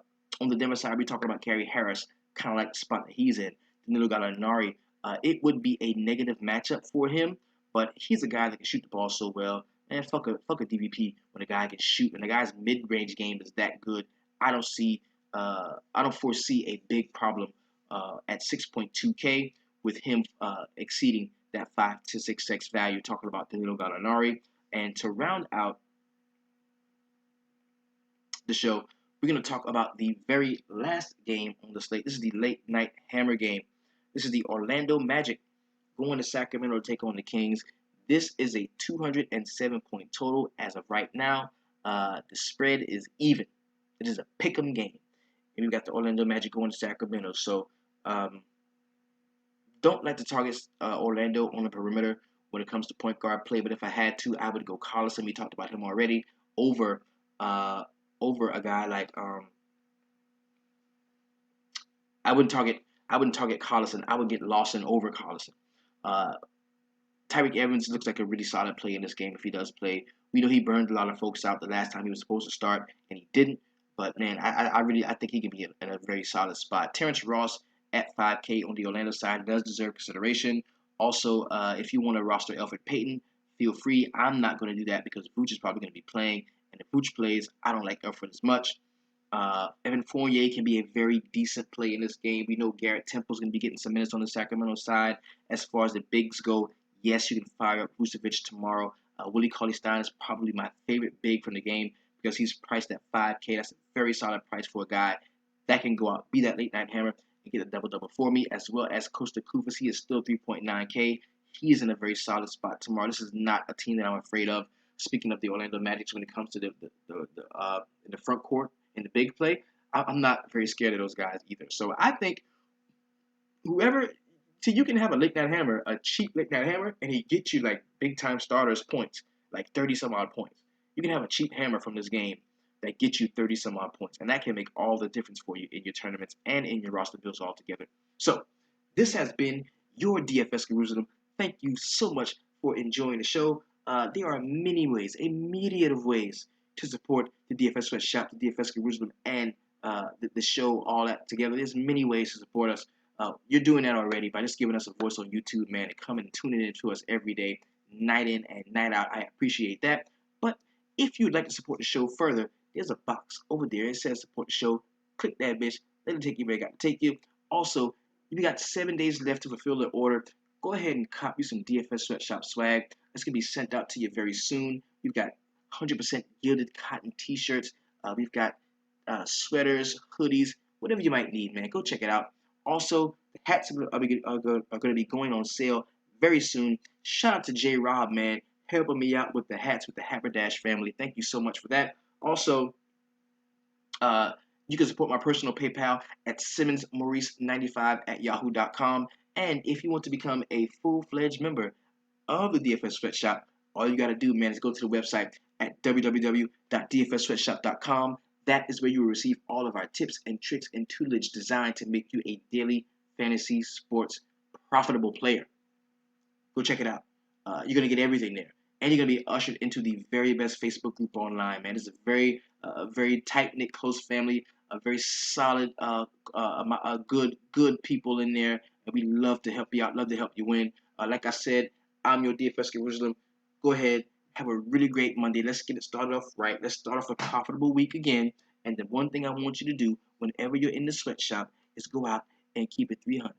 the Denver side, we're talking about Gary Harris, kind of like the spot that he's in. Danilo Gallinari, it would be a negative matchup for him, but he's a guy that can shoot the ball so well. And fuck a DVP when a guy can shoot and the guy's mid-range game is that good. I don't foresee a big problem at 6.2K with him exceeding that 5 to 6x value. Talking about Danilo Gallinari. And to round out the show, we're going to talk about the very last game on the slate. This is the late night hammer game. This is the Orlando Magic going to Sacramento to take on the Kings. This is a 207 point total as of right now. The spread is even. It is a pick'em game. And we've got the Orlando Magic going to Sacramento. So don't like to target Orlando on the perimeter when it comes to point guard play, but if I had to, I would go Collison. We talked about him already over a guy like I wouldn't target Collison. I would get Lawson over Collison. Tyreek Evans looks like a really solid play in this game if he does play. We know he burned a lot of folks out the last time he was supposed to start, and he didn't. But man, I think he can be in a very solid spot. Terrence Ross at 5K on the Orlando side does deserve consideration. Also, if you want to roster Elfrid Payton, feel free. I'm not going to do that because Vooch is probably going to be playing, and if Vooch plays, I don't like Alfred as much. Evan Fournier can be a very decent play in this game. We know Garrett Temple's going to be getting some minutes on the Sacramento side. As far as the bigs go, yes, you can fire up Vucevic tomorrow. Willie Cauley-Stein is probably my favorite big from the game because he's priced at 5K. That's a very solid price for a guy that can go out, be that late night hammer, and get a double-double for me, as well as Costa Kufas. He is still 3.9K. He is in a very solid spot tomorrow. This is not a team that I'm afraid of. Speaking of the Orlando Magic, when it comes to in the front court, in the big play, I'm not very scared of those guys either. So I think whoever, you can have a late night hammer, a cheap late night hammer, and he gets you like big time starters points, like 30 some odd points. You can have a cheap hammer from this game that gets you 30 some odd points, and that can make all the difference for you in your tournaments and in your roster builds altogether. So this has been your DFS Jerusalem. Thank you so much for enjoying the show. There are many ways, a myriad of ways to support the DFS Sweatshop, the DFS Jerusalem, and the show, all that together. There's many ways to support us. You're doing that already by just giving us a voice on YouTube, man, and coming and tuning in to us every day, night in and night out. I appreciate that. But if you'd like to support the show further, there's a box over there. It says support the show. Click that bitch. Let it take you where it got to take you. Also, you got 7 days left to fulfill the order. Go ahead and copy some DFS Sweatshop swag. It's going to be sent out to you very soon. We've got 100% gilded cotton t-shirts. We've got sweaters, hoodies, whatever you might need, man. Go check it out. Also, the hats are going to be going on sale very soon. Shout out to J Rob, man, helping me out with the hats with the Haberdash family. Thank you so much for that. Also, you can support my personal PayPal at simmonsmaurice95@yahoo.com. And if you want to become a full-fledged member of the DFS Sweatshop, all you got to do, man, is go to the website at www.dfssweatshop.com. That is where you will receive all of our tips and tricks and tutelage designed to make you a daily fantasy sports profitable player. Go check it out. You're going to get everything there. And you're going to be ushered into the very best Facebook group online, man. It's a very tight-knit, close family, a very solid, good people in there. And we love to help you out, love to help you win. Like I said, I'm your DFS Jerusalem. Go ahead, have a really great Monday. Let's get it started off right. Let's start off a profitable week again. And the one thing I want you to do whenever you're in the sweatshop is go out and keep it 300.